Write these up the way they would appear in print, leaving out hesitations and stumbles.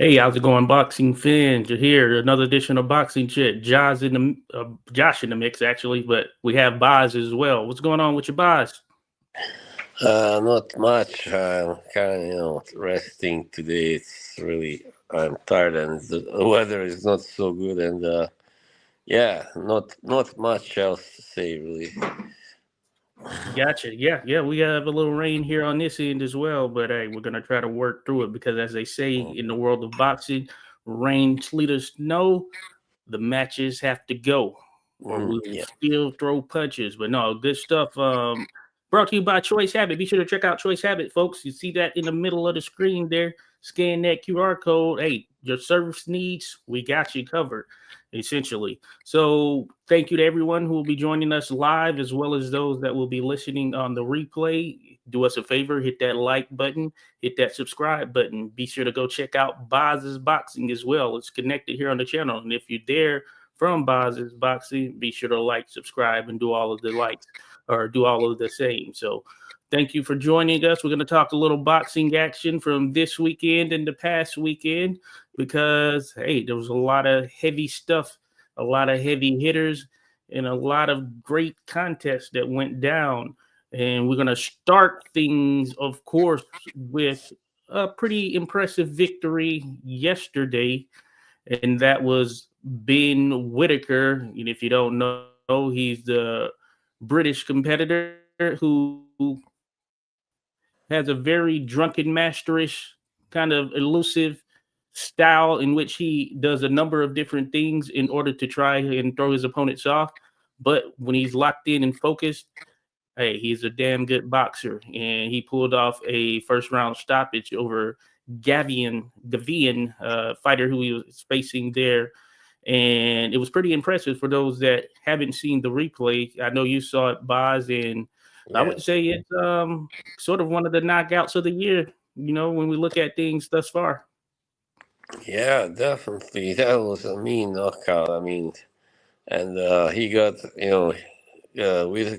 Hey, how's it going, boxing fans? You're here, another edition of Boxing Chit. Josh in the mix, actually, but we have Boz as well. What's going on with your Boz? Not much. I'm kind of, resting today. I'm tired and the weather is not so good. And yeah, not much else to say, really. Gotcha. Yeah, we have a little rain here on this end as well, but hey, we're gonna try to work through it because, as they say Mm, in the world of boxing, rain, sleet, or snow, the matches have to go, or we will yeah. still throw punches. But no, good stuff. Brought to you by Choice Habit. Be sure to check out Choice Habit, folks. You see that in the middle of the screen there. Scan that QR code. Hey, your service needs, we got you covered, essentially. So thank you to everyone who will be joining us live, as well as those that will be listening on the replay. Do us a favor, hit that like button, hit that subscribe button. Be sure to go check out Boz's Boxing as well. It's connected here on the channel. And if you're there from Boz's Boxing, be sure to like, subscribe, and do all of the likes or do all of the same. So thank you for joining us. We're going to talk a little boxing action from this weekend and the past weekend because, hey, there was a lot of heavy stuff, a lot of heavy hitters, and a lot of great contests that went down. And we're going to start things, of course, with a pretty impressive victory yesterday, and that was Ben Whitaker. And if you don't know, he's the British competitor who has a very drunken masterish kind of elusive style in which he does a number of different things in order to try and throw his opponents off. But when he's locked in and focused, hey, he's a damn good boxer, and he pulled off a first round stoppage over Gavian fighter who he was facing there, and it was pretty impressive for those that haven't seen the replay. I know you saw it, Boz, and I would Yes. say it's sort of one of the knockouts of the year. You know, when we look at things thus far. Yeah, definitely. That was a mean knockout. And he got,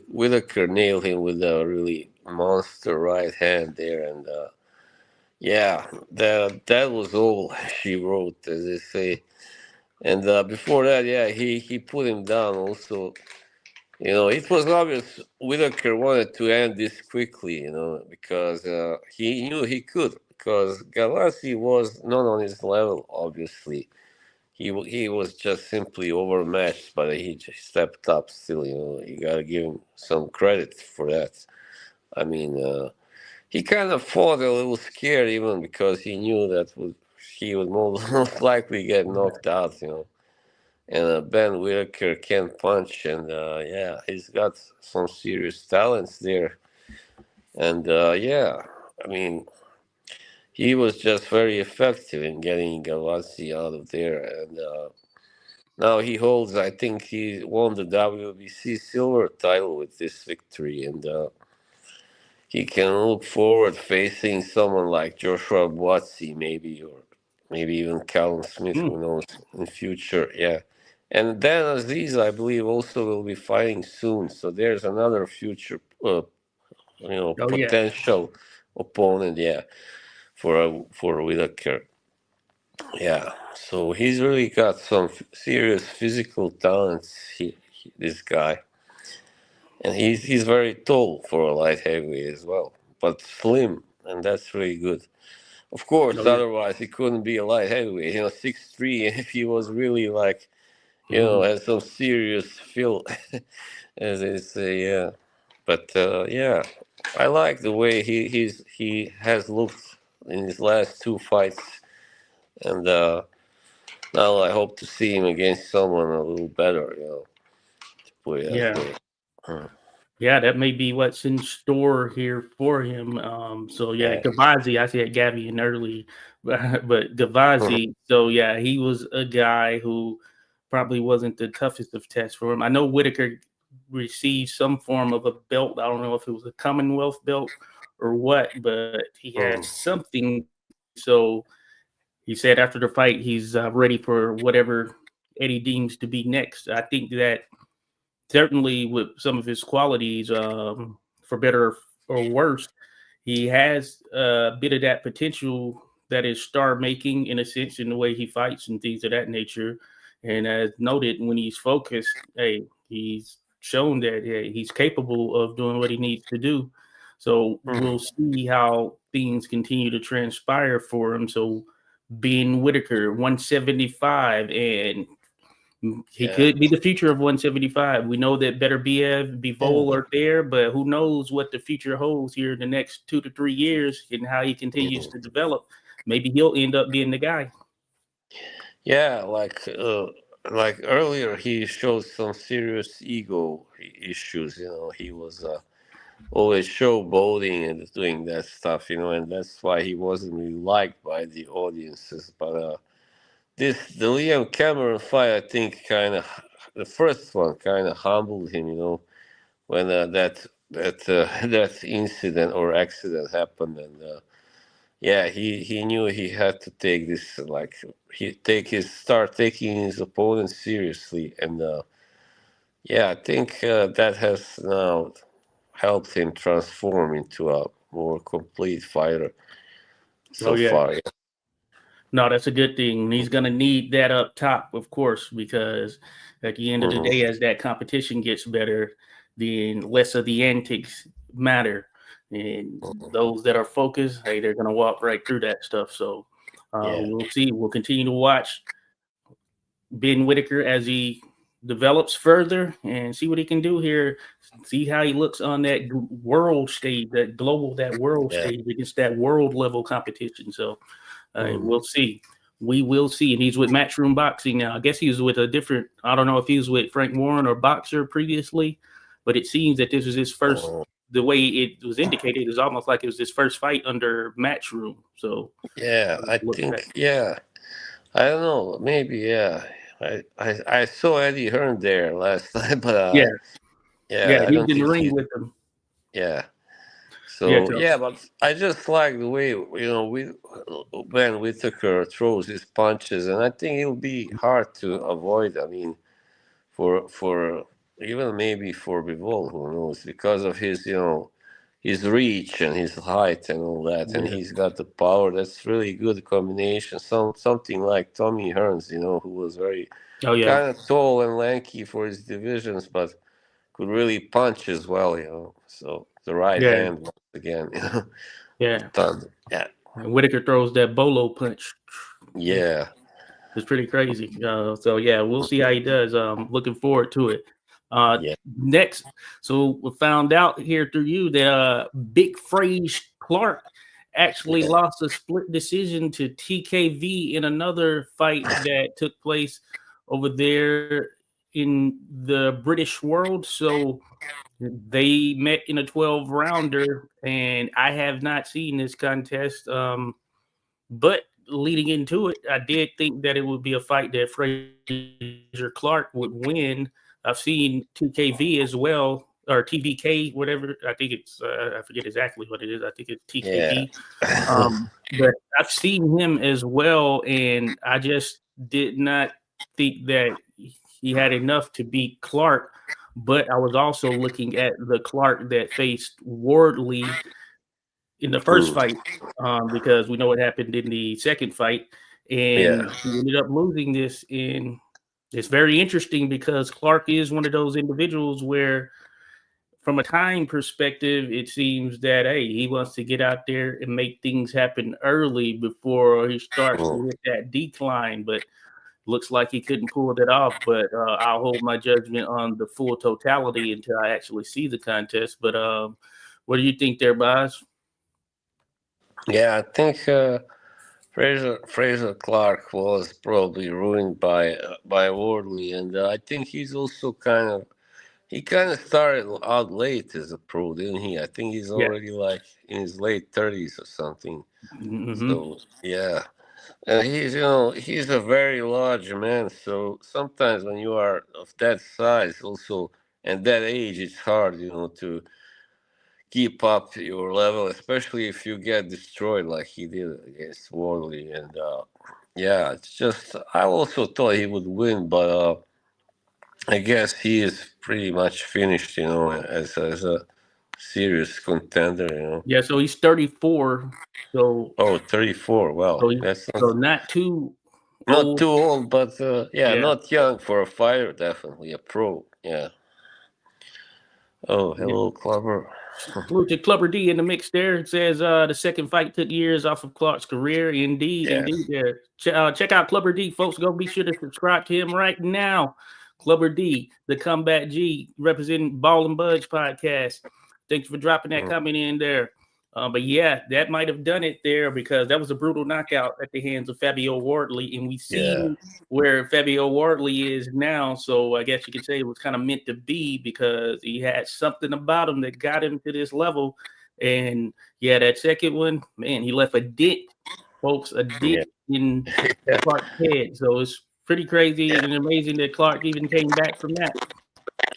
Whitaker nailed him with a really monster right hand there. And yeah, that was all she wrote, as they say. And before that, yeah, he put him down. Also, it was obvious Whitaker wanted to end this quickly. Because he knew he could. Because Galassi was not on his level, obviously. He was just simply overmatched, but he just stepped up. Still, you gotta give him some credit for that. I mean, he kind of fought a little scared, even because he knew that he would most likely get knocked out. And Ben Whitaker can punch, and yeah, he's got some serious talents there. And yeah, I mean, he was just very effective in getting Gavazzi out of there. And now he holds, I think he won the WBC silver title with this victory. And he can look forward facing someone like Joshua Buatsi, maybe, or maybe even Callum Smith, Mm. who knows, in future. Yeah. And Dan Aziz, I believe, also will be fighting soon. So there's another future, Oh yeah, potential opponent, yeah, for Whitaker. Yeah. So he's really got some serious physical talents. This guy, and he's very tall for a light heavyweight as well, but slim, and that's really good. Of course, oh yeah. otherwise he couldn't be a light heavyweight. 6'3", if he was really like, Mhm. has some serious feel, as they say, yeah. But yeah, I like the way he has looked in his last two fights, and now I hope to see him against someone a little better, to put it that Yeah. way. Hmm. Yeah, that may be what's in store here for him. So yeah, Yeah. Gavazi, I said Gavian early, but Gavazi. So yeah, he was a guy who probably wasn't the toughest of tests for him. I know Whitaker received some form of a belt. I don't know if it was a Commonwealth belt or what, but he had Hmm. something. So he said after the fight, he's ready for whatever Eddie deems to be next. I think that certainly with some of his qualities, for better or worse, he has a bit of that potential that is star making in a sense in the way he fights and things of that nature. And as noted, when he's focused, hey, he's shown that hey, he's capable of doing what he needs to do. So we'll Mhm. see how things continue to transpire for him. So Ben Whitaker, 175, and he Yeah. could be the future of 175. We know that Better Yeah. Bivol are there, but who knows what the future holds here in the next 2 to 3 years and how he continues Mhm. to develop. Maybe he'll end up being the guy. Yeah, like earlier, he showed some serious ego issues. He was always showboating and doing that stuff. And that's why he wasn't really liked by the audiences. But the Liam Cameron fight, I think, the first one kind of humbled him. When that incident or accident happened, and yeah, he knew he had to take this, like, he take his start taking his opponent seriously, and yeah, I think that has now helped him transform into a more complete fighter Oh so yeah. far. Yeah. No, that's a good thing. He's gonna need that up top, of course, because at the end of the Hmm. day, as that competition gets better, then less of the antics matter. And those that are focused, hey, they're gonna walk right through that stuff. So Yeah, we'll see. We'll continue to watch Ben Whitaker as he develops further and see what he can do here. See how he looks on that world stage, that world yeah. stage against that world level competition. So Mm. we'll see. We will see. And he's with Matchroom Boxing now. I guess he was with a different, I don't know if he was with Frank Warren or Boxer previously, but it seems that this was his first, Oh, the way it was indicated, is almost like it was his first fight under Matchroom. So yeah, I look back. think, yeah. I don't know, maybe, yeah. I saw Eddie Hearn there last time, but Yeah. Yeah. yeah, I He was don't in the think ring he, with him. yeah. Yeah. So So, yeah, but I just like the way Ben Whitaker throws his punches, and I think it'll be hard to avoid. I mean, for even maybe for Bivol, who knows, because of his reach and his height and all that, and yeah. he's got the power. That's really good combination. Something like Tommy Hearns, who was very Oh, yeah. kind of tall and lanky for his divisions, but could really punch as well. So the right Yeah. hand once again, Yeah. thunder. Yeah, And Whitaker throws that bolo punch. yeah, It's pretty crazy. So yeah, we'll see how he does. Looking forward to it. yeah, Next, so we found out here through you that Big Phrase Clark actually yeah. lost a split decision to TKV in another fight that took place over there in the British world. So they met in a 12 rounder, and I have not seen this contest. But leading into it, I did think that it would be a fight that Fraser Clark would win. I've seen TKV as well, or TVK, whatever. I think it's I forget exactly what it is. I think it's Yeah. TKV. But I've seen him as well, and I just did not think that he had enough to beat Clark. But I was also looking at the Clark that faced Wardley in the first Mm, fight, because we know what happened in the second fight, yeah. and he ended up losing this. And it's very interesting because Clark is one of those individuals where, from a time perspective, it seems that hey, he wants to get out there and make things happen early before he starts Mm. to hit that decline. But looks like he couldn't pull it off. But I'll hold my judgment on the full totality until I actually see the contest. But what do you think there, Boz? Yeah, I think Fraser Clark was probably ruined by Wardley, and I think he kind of started out late as a pro, didn't he? I think he's Yeah. already like in his late 30s or something. Hmm. So yeah, and he's a very large man. So sometimes when you are of that size, also and that age, it's hard, to keep up your level, especially if you get destroyed like he did against Worley. And yeah, it's just I also thought he would win, but I guess he is pretty much finished, as a serious contender, you know. Yeah, so he's 34. So Oh, 34. so Well, he, that's so not too not old. too old, but yeah, Yeah. not young for a fighter. Definitely a pro. Yeah. Oh, Yeah. hello, Clubber. Salute to Clubber D in the mix there. It says the second fight took years off of Clark's career. Indeed, Yeah. indeed. Yeah. Check out Clubber D, folks. Go be sure to subscribe to him right now. Clubber D, the Combat G, representing Ball and Budge podcast. Thanks for dropping that Mm, comment in there. But yeah, that might have done it there because that was a brutal knockout at the hands of Fabio Wardley. And we've yeah. seen where Fabio Wardley is now. So I guess you could say it was kind of meant to be because he had something about him that got him to this level. And yeah, that second one, man, he left a dent, folks, a Yeah. dent in Clark's head. So it's pretty crazy and amazing that Clark even came back from that.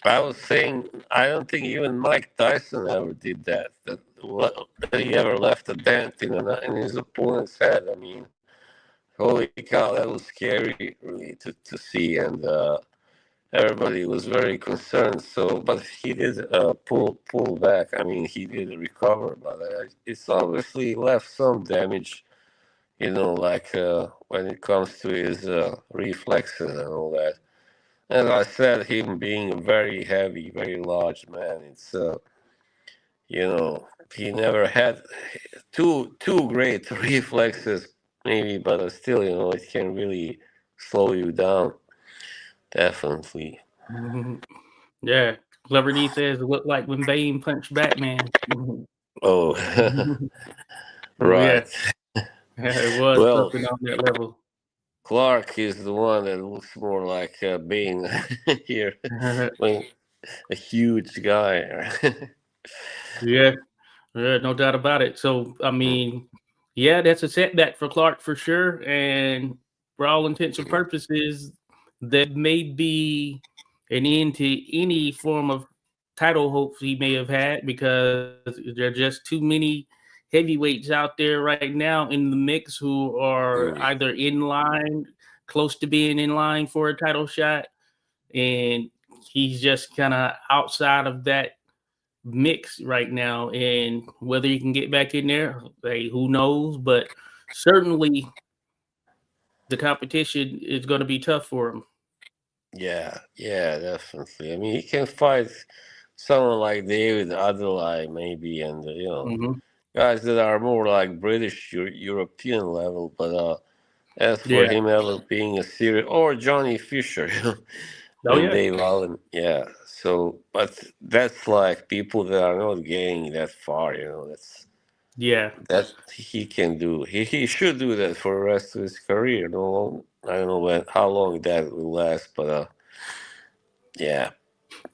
I was saying, I don't think even Mike Tyson ever did that. That he ever left a dent in his opponent's head. I mean, holy cow, that was scary, really, to see. And everybody was very concerned. So, but he did pull back. I mean, he did recover, but it's obviously left some damage. Like when it comes to his reflexes and all that. As I said, him being a very heavy, very large man, he never had two great reflexes, maybe, but still, it can really slow you down, definitely. Mhm. Yeah. Clever D says it looked like when Bane punched Batman. Oh, Oh yeah. right. It was Well, something on that level. Clark is the one that looks more like Bane here, when a huge guy. Yeah. Yeah, no doubt about it. So, I mean, yeah, that's a setback for Clark for sure. And for all intents and purposes, that may be an end to any form of title hopes he may have had because there are just too many heavyweights out there right now in the mix who are Mm, either in line, close to being in line for a title shot, and he's just kind of outside of that mix right now, and whether he can get back in there, hey, who knows? But certainly, the competition is going to be tough for him. yeah, yeah, definitely. I mean, he can fight someone like David Adelaide, maybe, and Mm-hmm. guys that are more like British European level. But as for Yeah. him ever being a serious, or Johnny Fisher, Oh when yeah. Dave Allen, yeah. So, but that's like people that are not getting that far. Yeah. That he can do. He should do that for the rest of his career. No, I don't know how long that will last, but yeah,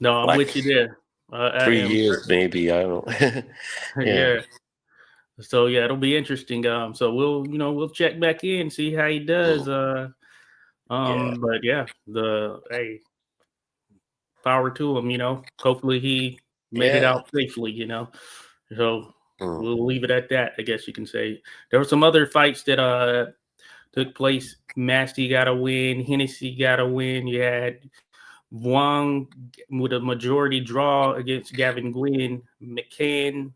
No, I'm with you like there. I three am. years maybe. I don't know. Yeah. Yeah. So yeah, it'll be interesting. So we'll check back in, see how he does. Mm. Yeah. But yeah, the hey, power to him. Hopefully he made it Yeah. out safely. So Mm. we'll leave it at that. I guess you can say there were some other fights that took place. Masty got a win. Hennessy got a win. You had Wong with a majority draw against Gavin Gwynn. McCann,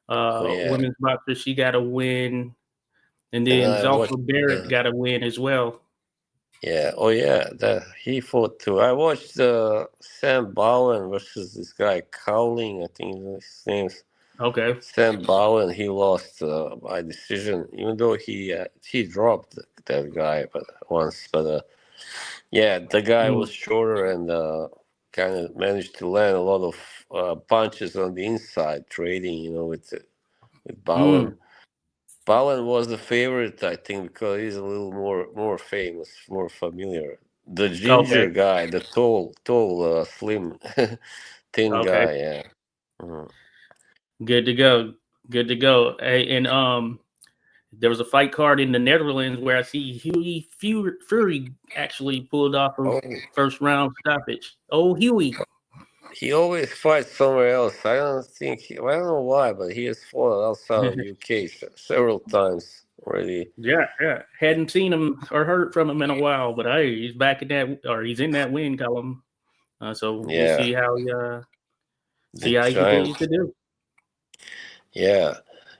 Oh yeah. women's boxer, she got a win. And And then I watched. Zalfa Barrett Uh, got a win as well. yeah. Oh yeah. That he fought too. I watched Sam Bowen versus this guy Cowling. I think his name's Okay. Sam Bowen. He lost by decision, even though he dropped that guy, but once. But yeah, the guy Mm. was shorter and kind of managed to land a lot of punches on the inside, trading, with Bowen. Mm. Bowen was the favorite, I think, because he's a little more famous, more familiar. The ginger Okay. guy, the tall, slim, thin Okay. guy. Yeah. Mhm. Good to go. Good to go. Hey, and there was a fight card in the Netherlands where I see Huey Fury actually pulled off a Oh, first round stoppage. Oh, Huey. he always fights somewhere else. I don't know why, but he has fought outside of UK several times already. Yeah, yeah. Hadn't seen him or heard from him in a while, but hey, he's back in that, or he's in that win column. So we'll Yeah, see how the he giant. continues to do. Yeah.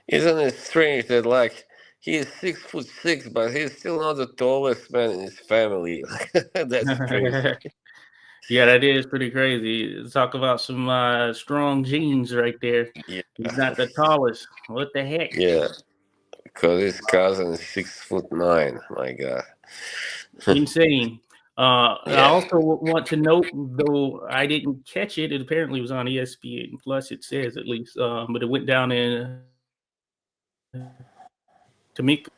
Isn't it strange that like he is 6'6", but he's still not the tallest man in his family? That's crazy. Yeah, that is pretty crazy. Talk about some strong genes right there. Yeah. He's not the tallest. What the heck? Yeah. Because his cousin is 6'9". My God. Insane. I Yeah. also want to note, though I didn't catch it, it apparently was on ESPN Plus. It says at least, but it went down in Temecula,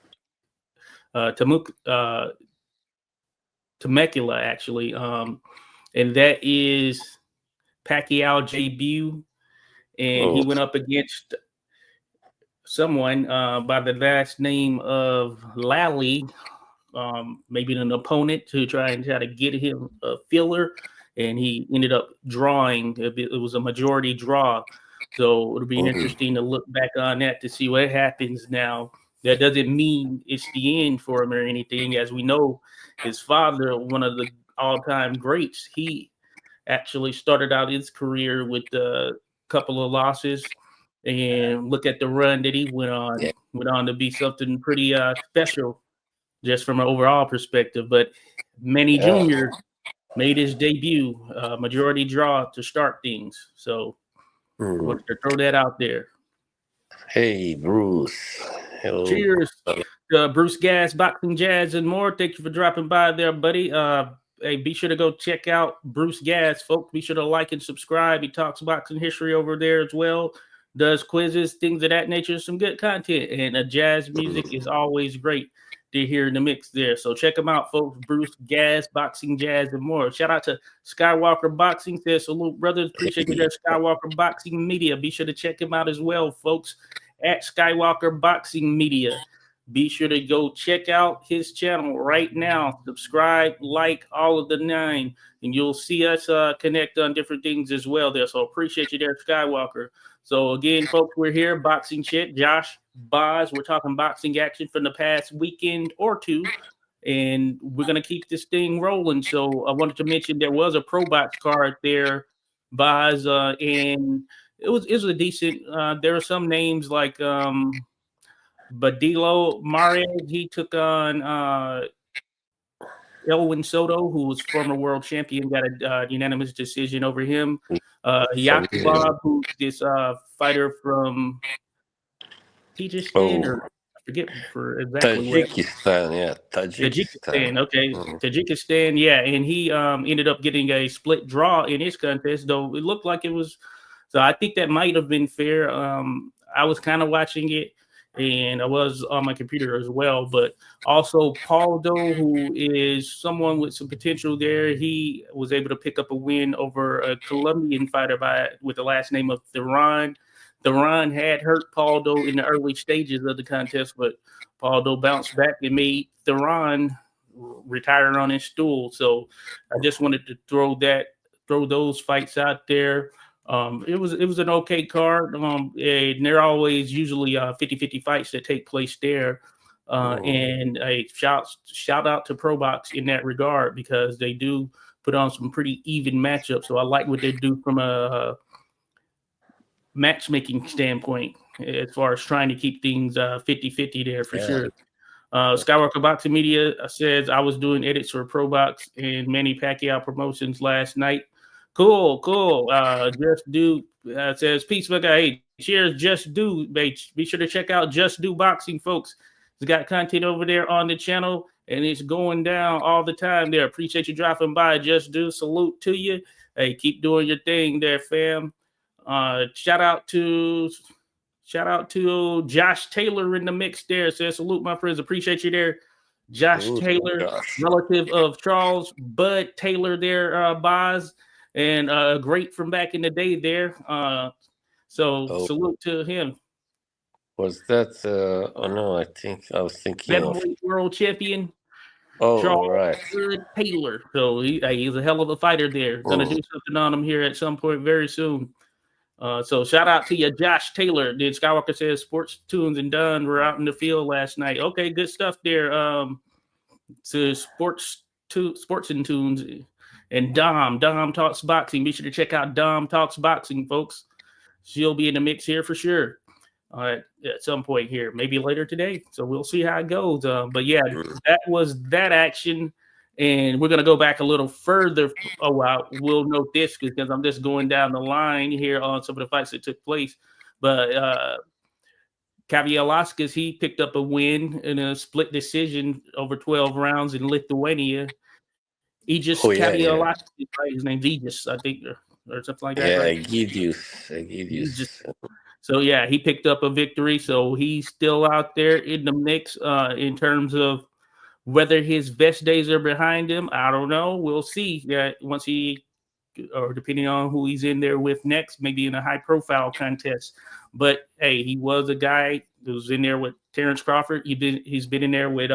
Temecula actually, and that is Pacquiao debut, and he Oh. went up against someone by the last name of Lally, maybe an opponent to try to get him a filler, and he ended up drawing. It was a majority draw, so it'll be Mhm. interesting to look back on that to see what happens now. That doesn't mean it's the end for him or anything. As we know, his father, one of the all-time greats, he actually started out his career with a couple of losses, and look at the run that he went Yeah. on. Went on to be something pretty special just from an overall perspective. But Manny Yeah. Jr. made his debut, majority draw to start things. So I Mhm. wanted to throw that out there. Hey, Bruce. Hello. Cheers, Bruce Gas, Boxing Jazz, and more. Thank you for dropping by there, buddy. Hey, be sure to go check out Bruce Gas, folks. Be sure to like and subscribe. He talks boxing history over there as well. Does quizzes, things of that nature. Some good content, and jazz music is Mhm. always great to hear in the mix there. So check him out, folks. Bruce Gas, Boxing Jazz, and more. Shout out to Skywalker Boxing. Says salute, brothers. Appreciate you Hey. there, Skywalker Boxing Media. Be sure to check him out as well, folks, at Skywalker Boxing Media. Be sure to go check out his channel right now. Subscribe, like all of the nine, and you'll see us connect on different things as well there. So appreciate you there, Skywalker. So again, folks, we're here, Boxing Chit, Josh, Boz. We're talking boxing action from the past weekend or two, and we're gonna keep this thing rolling. So I wanted to mention there was a pro box card there, Boz, and it was a decent. There are some names like Badilo Mares. He took on Elwin Soto, who was former world champion, got a unanimous decision over him. Familiar. Yakubov, who's this fighter from Tajikistan, Oh, or I forget for exactly where. Tajikistan. Yeah, Tajikistan. Tajikistan, okay, Mhm. Tajikistan, yeah, and he ended up getting a split draw in his contest, though it looked like it was. So I think that might have been fair. I was kind of watching it, and I was on my computer as well. But also Paul Doe, who is someone with some potential there, he was able to pick up a win over a Colombian fighter with the last name of Theron. Theron had hurt Paul Doe in the early stages of the contest, but Paul bounced back and made Theron retire on his stool. So I just wanted to throw those fights out there. It was an okay card. And they're always usually 50-50 fights that take place there. Mhm. And a shout out to ProBox in that regard, because they do put on some pretty even matchups. So I like what they do from a matchmaking standpoint as far as trying to keep things 50-50 there for Yeah. sure. Skywalker Boxing Media says I was doing edits for ProBox and Manny Pacquiao promotions last night. Cool, cool. Just Do says Peacemaker. Hey, cheers, Just Do. Be sure to check out Just Do Boxing, folks. He's got content over there on the channel, and it's going down all the time there. Appreciate you dropping by, Just Do. Salute to you. Hey, keep doing your thing there, fam. Uh, shout out to Shout out to Josh Taylor in the mix there. Says salute, my friends. Appreciate you there. Josh Good, Taylor, Josh. relative of Charles Bud Taylor there, Boz, and great from back in the day there. So Oh, salute to him. was that? Oh no, I think I was thinking of. Heavyweight world champion, Oh, Charles right. Bud Taylor. So he's a hell of a fighter there. Gonna Mm. do something on him here at some point very soon. So shout out to you, Josh Taylor. Did Skywalker says Sports Tunes and Dunn were out in the field last night. Okay, good stuff there. To Sports and Tunes and Dom Talks Boxing. Be sure to check out Dom Talks Boxing, folks. She'll be in the mix here for sure. at some point here, maybe later today. So we'll see how it goes. But yeah, Mm. that was that action. And we're going to go back a little further. Oh, wow. We'll note this because I'm just going down the line here on some of the fights that took place. But Kavialaskas, he picked up a win in a split decision over 12 rounds in Lithuania. Aegis Oh yeah, yeah, Kavialaskas, right? His name's Aegis, I think, or something like that, yeah. right? Egidius. Aegis. So yeah, he picked up a victory. So he's still out there in the mix in terms of whether his best days are behind him. I don't know. We'll see. Yeah, once he or depending on who he's in there with next, maybe in a high profile contest. But hey, he was a guy who was in there with Terrence Crawford. He's been in there with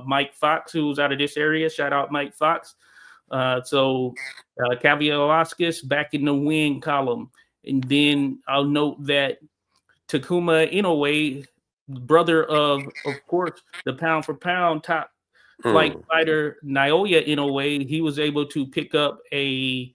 Mike Fox, who's out of this area. Shout out Mike Fox. Kavialaskas back in the win column. And then I'll note that Takuma Inoue, brother of course, the pound for pound top flight Mm. fighter Naoya Inoue, he was able to pick up a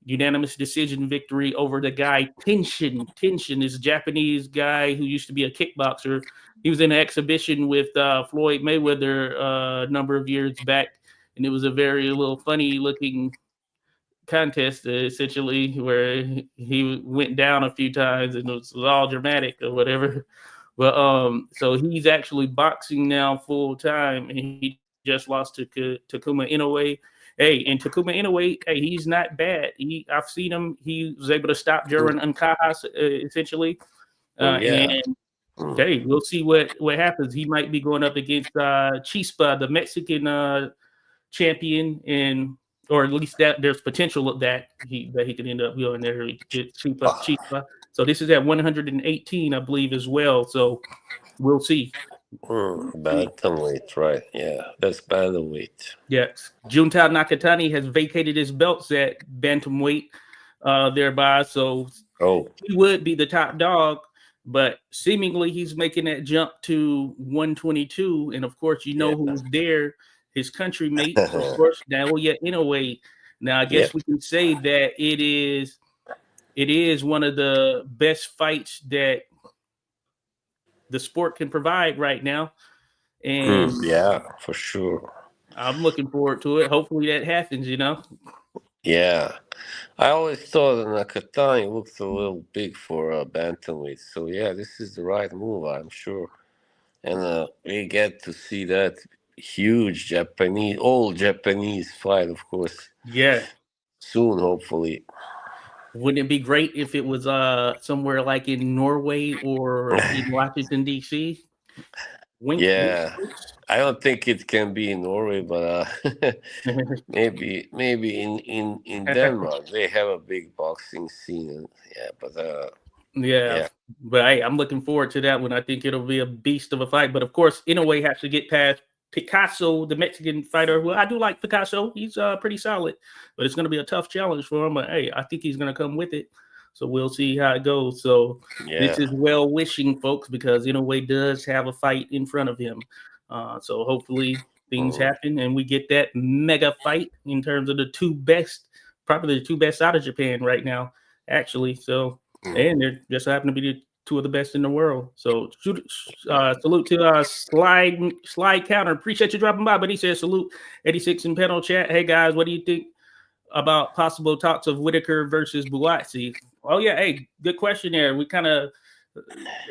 unanimous decision victory over the guy Tenshin. Tenshin is a Japanese guy who used to be a kickboxer. He was in an exhibition with Floyd Mayweather a number of years back, and it was a very little funny looking contest, essentially, where he went down a few times and it was all dramatic or whatever. But so he's actually boxing now full time, and he just lost to Takuma Inoue. Hey, and Takuma Inoue, hey, he's not bad. I've seen him. He was able to stop Jaron Ancajas essentially, Oh yeah. and Mm. hey, we'll see what happens. He might be going up against Chispa, the Mexican champion, and or at least that there's potential of that he could end up going there to Ah, Chispa. So this is at 118, I believe, as well. So we'll see. bantamweight, right? Yeah, that's bantamweight. Yes, Junta Nakatani has vacated his belts at bantamweight, thereby, so Oh, he would be the top dog. But seemingly, he's making that jump to 122, and of course, you yeah. know who's there, his country mate. So of course, Naoya Inoue. Now, I guess Yep. we can say that it is one of the best fights that the sport can provide right now, and Yeah, for sure. I'm looking forward to it. Hopefully, that happens. Yeah. I always thought that Nakatani looked a little big for bantamweight. So yeah, this is the right move, I'm sure. And we get to see that huge all Japanese fight, of course, Yeah. soon, hopefully. Wouldn't it be great if it was somewhere like in Norway or in Washington D.C.? Wink, wink, Yeah, I don't think it can be in Norway, but maybe in Denmark they have a big boxing scene. Yeah, but Yeah, yeah, but I'm looking forward to that one. I think it'll be a beast of a fight. But of course, Inoue has to get past Picasso, the Mexican fighter. Well, I do like Picasso. He's pretty solid, but it's going to be a tough challenge for him. But hey, I think he's going to come with it. So we'll see how it goes. So this yeah. is well wishing, folks, because Inoue does have a fight in front of him. So hopefully things Mm, happen and we get that mega fight in terms of the two best, probably the two best out of Japan right now, actually. So mm, and they just happen to be the two of the best in the world. So yeah. salute to slide counter. Appreciate you dropping by. But he says salute 86 in panel chat. Hey guys, what do you think about possible talks of Whitaker versus Buatsi? Oh yeah, hey, good question there. We kind of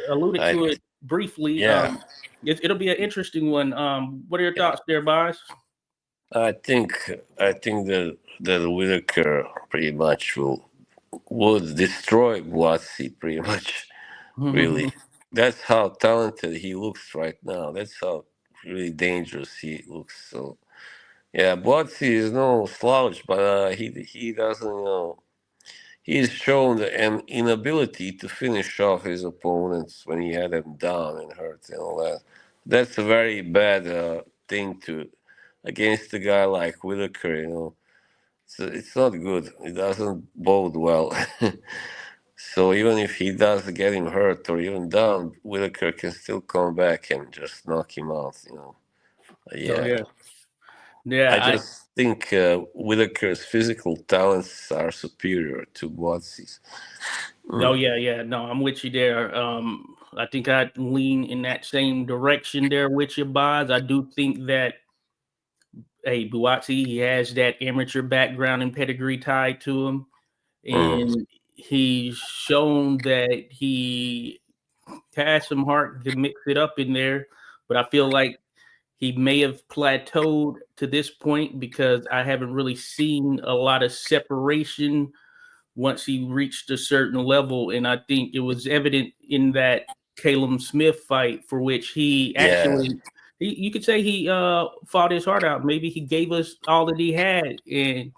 alluded I to it briefly. yeah. It'll be an interesting one. What are your thoughts there, boys? I think that Whitaker pretty much would destroy Boise pretty much. Really, that's how talented he looks right now. That's how really dangerous he looks. So yeah, Boise is no slouch, but he doesn't he's shown an inability to finish off his opponents when he had them down and hurt and all that. That's a very bad thing to against a guy like Whitaker. So it's not good. It doesn't bode well. So even if he does get him hurt or even down, Whitaker can still come back and just knock him out. So Yeah, yeah, yeah. I just think Whitaker's physical talents are superior to Boatsi's. Oh yeah, yeah. No, I'm with you there. I think I'd lean in that same direction there with your Boz. I do think that hey, Buatsi, he has that amateur background and pedigree tied to him, Mm. and he's shown that he has some heart to mix it up in there. But I feel like he may have plateaued to this point because I haven't really seen a lot of separation once he reached a certain level. And I think it was evident in that Caleb Smith fight, for which he Yeah, actually, you could say he fought his heart out. Maybe he gave us all that he had. And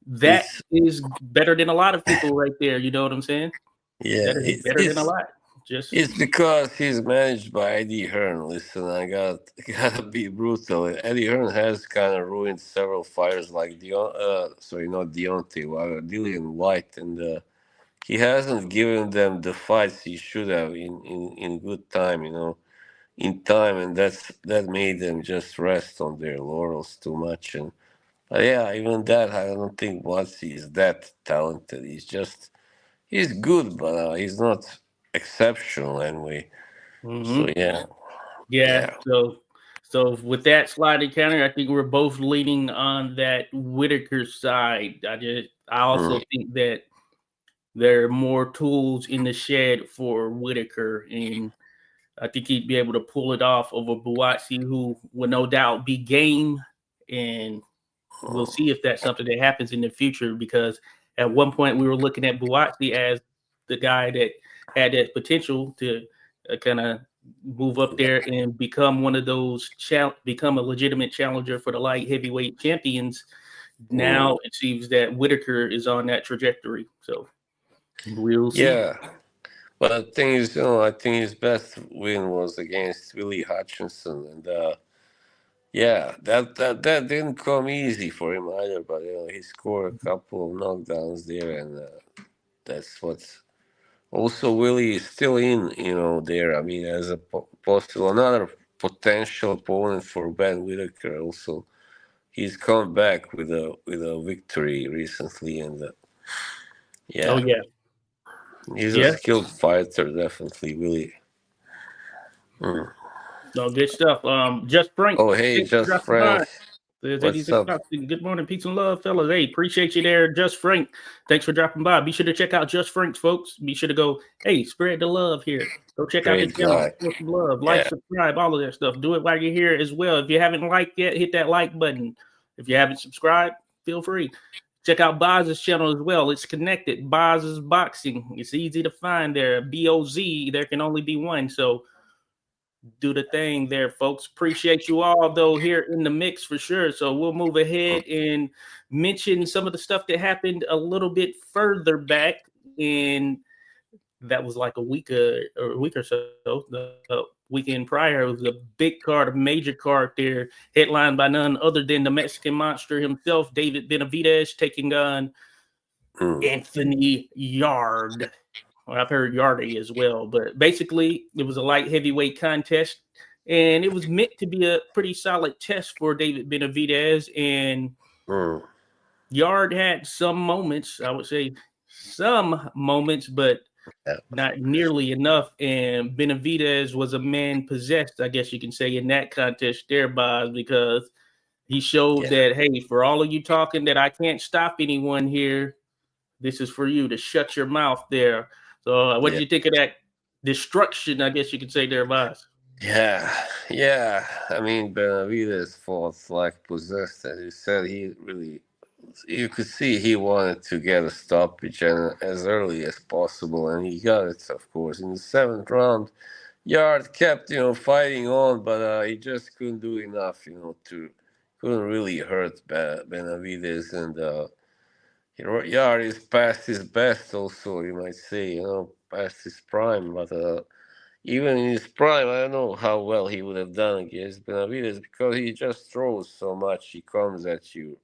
that it's is better than a lot of people right there. You know what I'm saying? yeah, That is better than a lot. Just, it's because he's managed by Eddie Hearn. Listen, I got gotta be brutal. Eddie Hearn has kind of ruined several fighters like sorry, not Deontay, Dillian White, and he hasn't given them the fights he should have in good time. In time, and that made them just rest on their laurels too much. And yeah, even that, I don't think Watsi is that talented. He's good, but he's not exceptional anyway. So mhm. yeah, Yeah. yeah, So with that sliding counter, I think we're both leaning on that Whitaker side. I mm, also think that there are more tools in the shed for Whitaker, and I think he'd be able to pull it off over Buatsi, who will no doubt be game. And we'll see mm, if that's something that happens in the future. Because at one point we were looking at Buatsi as the guy that had that potential to kind of move up there and become one of those become a legitimate challenger for the light heavyweight champions. mm. Now it seems that Whitaker is on that trajectory. So we'll see. Yeah. But the thing is, I think his best win was against Willie Hutchinson, and yeah, that didn't come easy for him either. But he scored a couple of knockdowns there, and that's what's also Willie is still there. I mean, as a possible another potential opponent for Ben Whitaker. Also, he's come back with a victory recently, and Oh yeah, yeah, he's a yeah. skilled fighter, definitely. Willie. Mm. No, good stuff. Just Frank, Oh, hey, thanks for just dropping by. Frank. There's What's 86 up? Talks. Good morning, peace and love, fellas. Hey, appreciate you there, Just Frank. Thanks for dropping by. Be sure to check out Just Frank's, folks. Be sure to go, hey, spread the love here. Go check out the Great channel, guy. support some love, like, Yeah, subscribe, all of that stuff. Do it while you're here as well. If you haven't liked yet, hit that like button. If you haven't subscribed, feel free. Check out Boz's channel as well. It's connected. Boz's Boxing. It's easy to find there. BOZ. There can only be one. So do the thing there, folks. Appreciate you all, though, here in the mix for sure. So we'll move ahead and mention some of the stuff that happened a little bit further back. And that was like a week or so. The weekend prior, it was a big card, a major card there, headlined by none other than the Mexican monster himself, David Benavidez, taking on mm, Anthony Yard. Well, I've heard Yardy as well, but basically it was a light heavyweight contest, and it was meant to be a pretty solid test for David Benavidez. And mm. Yard had some moments, I would say some moments, but Yeah, not nearly enough. And Benavidez was a man possessed, I guess you can say, in that contest thereby, because he showed yeah, that, hey, for all of you talking that I can't stop anyone here, this is for you to shut your mouth there. So, what did yeah, you think of that destruction? I guess you could say there, Boss. yeah. I mean, Benavides fought like possessed, as you said. You could see he wanted to get a stoppage and as early as possible, and he got it, of course. In the seventh round, Yard kept, fighting on, but he just couldn't do enough, couldn't really hurt Benavides, and Yard is past his best, also, you might say, past his prime, but even in his prime, I don't know how well he would have done against Benavides because he just throws so much. He comes at you,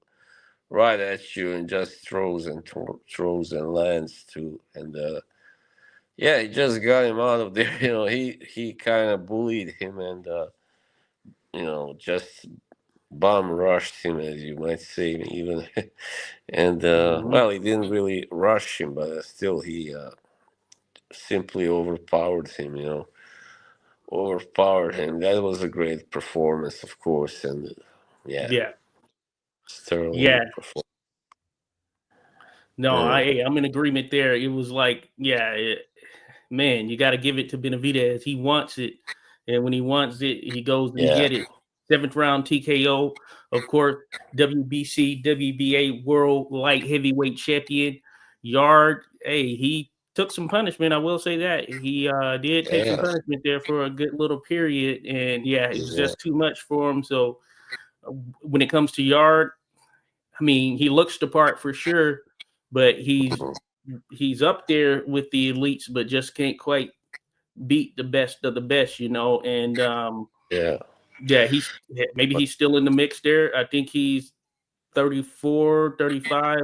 right at you, and just throws and throws and lands too. And yeah, he just got him out of there. He kind of bullied him and just bum rushed him, as you might say, even. And Mhm. well, he didn't really rush him, but still he simply overpowered him. overpowered him. That was a great performance, of course, and yeah, Yeah, sterling yeah. performance. No, Yeah, I'm in agreement there. It was like, yeah, man, you got to give it to Benavidez. He wants it, and when he wants it, he goes and yeah, get it. Seventh round TKO, of course. WBC, WBA World Light Heavyweight Champion. Yard, hey, he took some punishment. I will say that he did take some yeah, punishment there for a good little period, and yeah, it was yeah. just too much for him. So when it comes to Yard, I mean, he looks the part for sure, but he's up there with the elites, but just can't quite beat the best of the best, you know. And Yeah. yeah, maybe he's still in the mix there. I think he's 34, 35,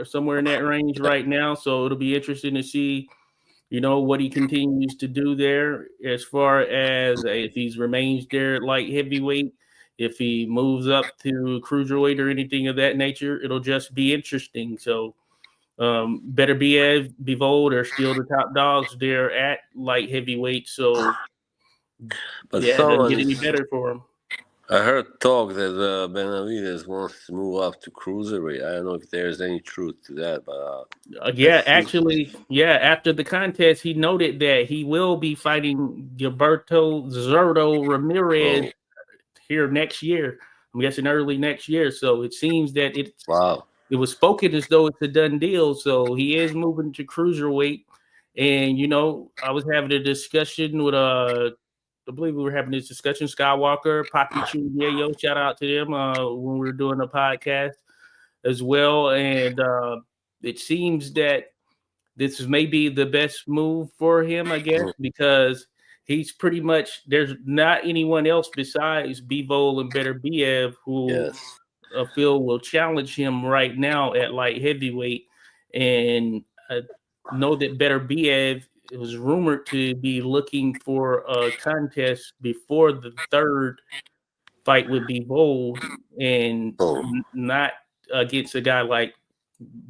somewhere in that range right now. So it'll be interesting to see, you know, what he continues to do there as far as if he's remains there at light heavyweight, if he moves up to cruiserweight or anything of that nature. It'll just be interesting. So better be bold are still the top dogs there at light heavyweight. So But yeah, it doesn't get someone, any better for him. I heard talk that Benavides wants to move up to cruiserweight. I don't know if there's any truth to that, but I Yeah, see. actually, yeah. After the contest, he noted that he will be fighting Gilberto Zurdo Ramirez Oh, here next year. I'm guessing early next year. So it seems that wow. it was spoken as though it's a done deal. So he is moving to cruiserweight. And you know, I was having a discussion with I believe we were having this discussion. Skywalker, Papi Chuyeyo, shout out to them when we were doing the podcast as well. And it seems that this is maybe the best move for him, I guess, Mm, because he's pretty much there's not anyone else besides Bivol and Better Biev who yes. Phil will challenge him right now at light heavyweight. And I know that Better Biev was rumored to be looking for a contest before the third fight with Bivol and Oh, not against a guy like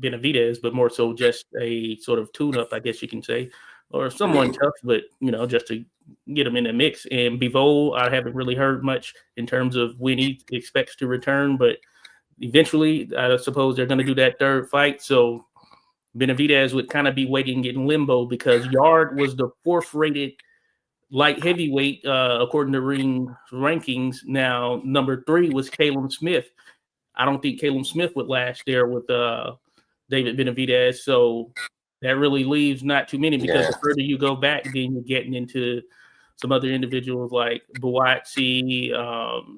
Benavidez, but more so just a sort of tune-up, I guess you can say, or someone mm, tough, but you know, just to get him in the mix. And Bivol, I haven't really heard much in terms of when he expects to return, but eventually, I suppose they're going to do that third fight. So Benavidez would kind of be waiting in limbo because Yard was the fourth rated light heavyweight according to Ring rankings. Now, number three was Caleb Smith. I don't think Caleb Smith would last there with David Benavidez. So that really leaves not too many because yeah, the further you go back, then you're getting into some other individuals like Buatsi,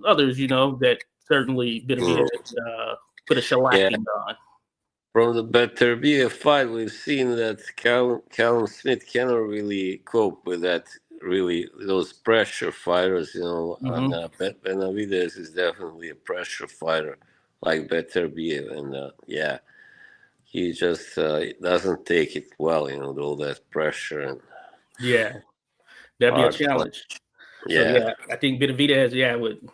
others, you know, that certainly Benavidez mm, put a yeah. shellacking on. From the better be a fight, we've seen that Callum Smith cannot really cope with that. Really, those pressure fighters, you know, and Mm-hmm. Benavides is definitely a pressure fighter, like better be, and yeah, he just doesn't take it well, you know, all that pressure and Yeah, that'd be a hard play. challenge. So Yeah, yeah, I think Benavidez, yeah, would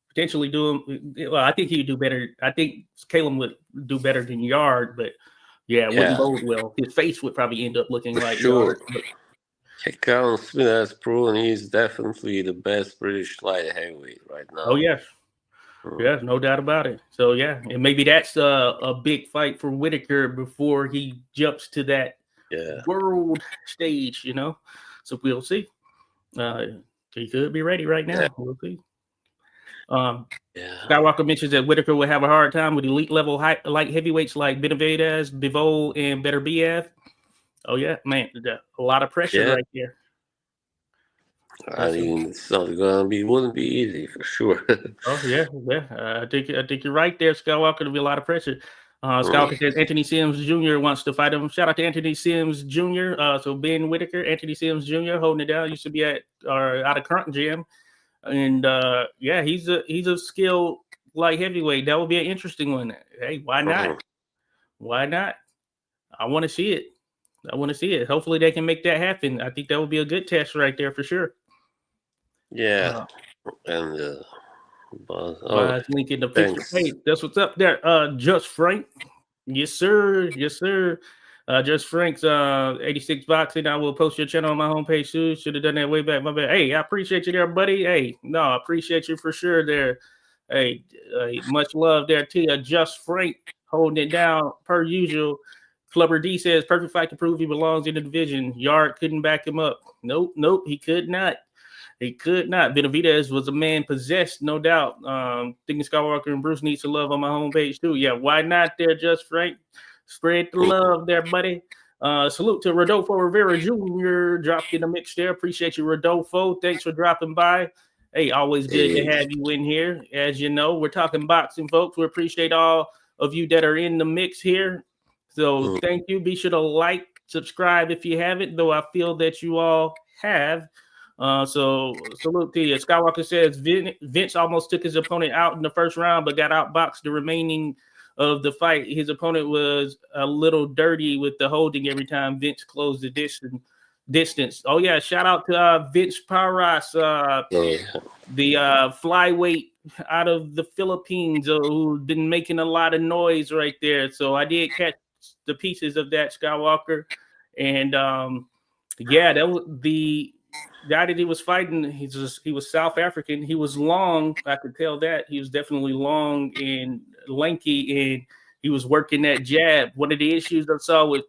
potentially do him. Well, I think he'd do better. I think Caleb would do better than Yard, but yeah, it wouldn't yeah, bode well. His face would probably end up looking for like sure. Yard. But Callum Smith has proven he's definitely the best British light heavyweight right oh now. yes, Mm, yeah, no doubt about it. So yeah, and maybe that's a big fight for Whitaker before he jumps to that yeah, world stage. You know, so we'll see. Uh, he could be ready right yeah, now. We'll see. Um, yeah, Skywalker mentions that Whitaker would have a hard time with elite level light heavyweights like Benavidez, Bivol, and Better BF. Oh yeah, man, a lot of pressure yeah. right there. I That's a, mean, it's not gonna be, wouldn't be easy for sure. oh yeah, yeah. I think you're right there, Skywalker. There'll be a lot of pressure. Mm, Skywalker says Anthony Sims Jr. wants to fight him. Shout out to Anthony Sims Jr. So Ben Whitaker, Anthony Sims Jr. holding it down. Used to be at or out of Current Gym, and yeah, he's a skilled light heavyweight. That would be an interesting one. Hey, why not? mm, Why not? I want to see it. I want to see it. Hopefully they can make that happen. I think that would be a good test right there for sure. yeah, Uh, and but, oh, Wise link in the picture. thanks. Hey, that's what's up there. Just Frank. Yes, sir. Yes, sir. Just Frank's 86 boxing. I will post your channel on my homepage too. Should have done that way back. My bad. Hey, I appreciate you there, buddy. Hey, no, I appreciate you for sure there. Hey, much love there to you. Just Frank holding it down per usual. Flubber D says perfect fight to prove he belongs in the division. Yard couldn't back him up. Nope, nope, he could not. He could not. Benavidez was a man possessed, no doubt. Thinking Skywalker and Bruce needs to love on my homepage too. Yeah, why not there, Just Frank? Spread the love there, buddy. Salute to Rodolfo Rivera Jr. dropped in the mix there. Appreciate you, Rodolfo. Thanks for dropping by. Hey, always good to have you in here. As you know, we're talking boxing, folks. We appreciate all of you that are in the mix here. So thank you. Be sure to like, subscribe if you haven't, though I feel that you all have. So salute to you. Skywalker says Vince almost took his opponent out in the first round, but got outboxed the remaining of the fight. His opponent was a little dirty with the holding every time Vince closed the distance. Oh yeah, shout out to Vince Paras, the flyweight out of the Philippines, who's been making a lot of noise right there. So I did catch the pieces of that, Skywalker, and yeah, that was the guy that he was fighting. He was South African. He was long. I could tell that he was definitely long and lanky, and he was working that jab. One of the issues I saw with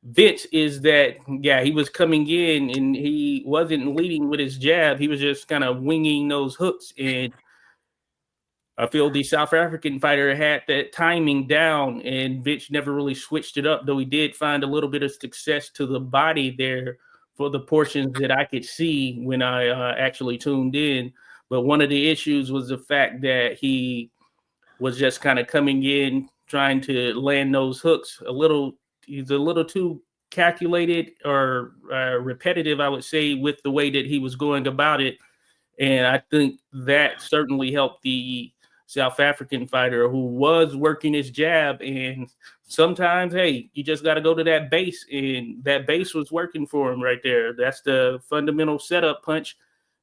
Vince is that, yeah, he was coming in and he wasn't leading with his jab. He was just kind of winging those hooks. And I feel the South African fighter had that timing down, and Vince never really switched it up, though he did find a little bit of success to the body there for the portions that I could see when I actually tuned in. But one of the issues was the fact that he was just kind of coming in, trying to land those hooks he's a little too calculated or repetitive, I would say, with the way that he was going about it. And I think that certainly helped the South African fighter who was working his jab. And sometimes, hey, you just got to go to that base, and that base was working for him right there. That's the fundamental setup punch.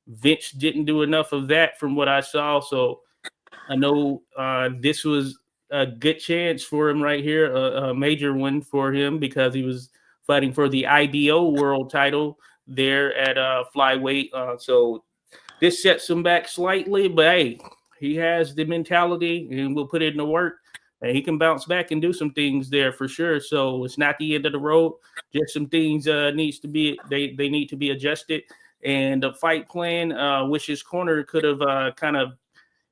Vince didn't do enough of that from what I saw. So I know this was a good chance for him right here, a major one for him, because he was fighting for the IBO world title there at flyweight. So this sets him back slightly, but hey, he has the mentality and will put it in the work, and he can bounce back and do some things there for sure. So it's not the end of the road. Just some things needs to be they need to be adjusted. And the fight plan, which his corner could have kind of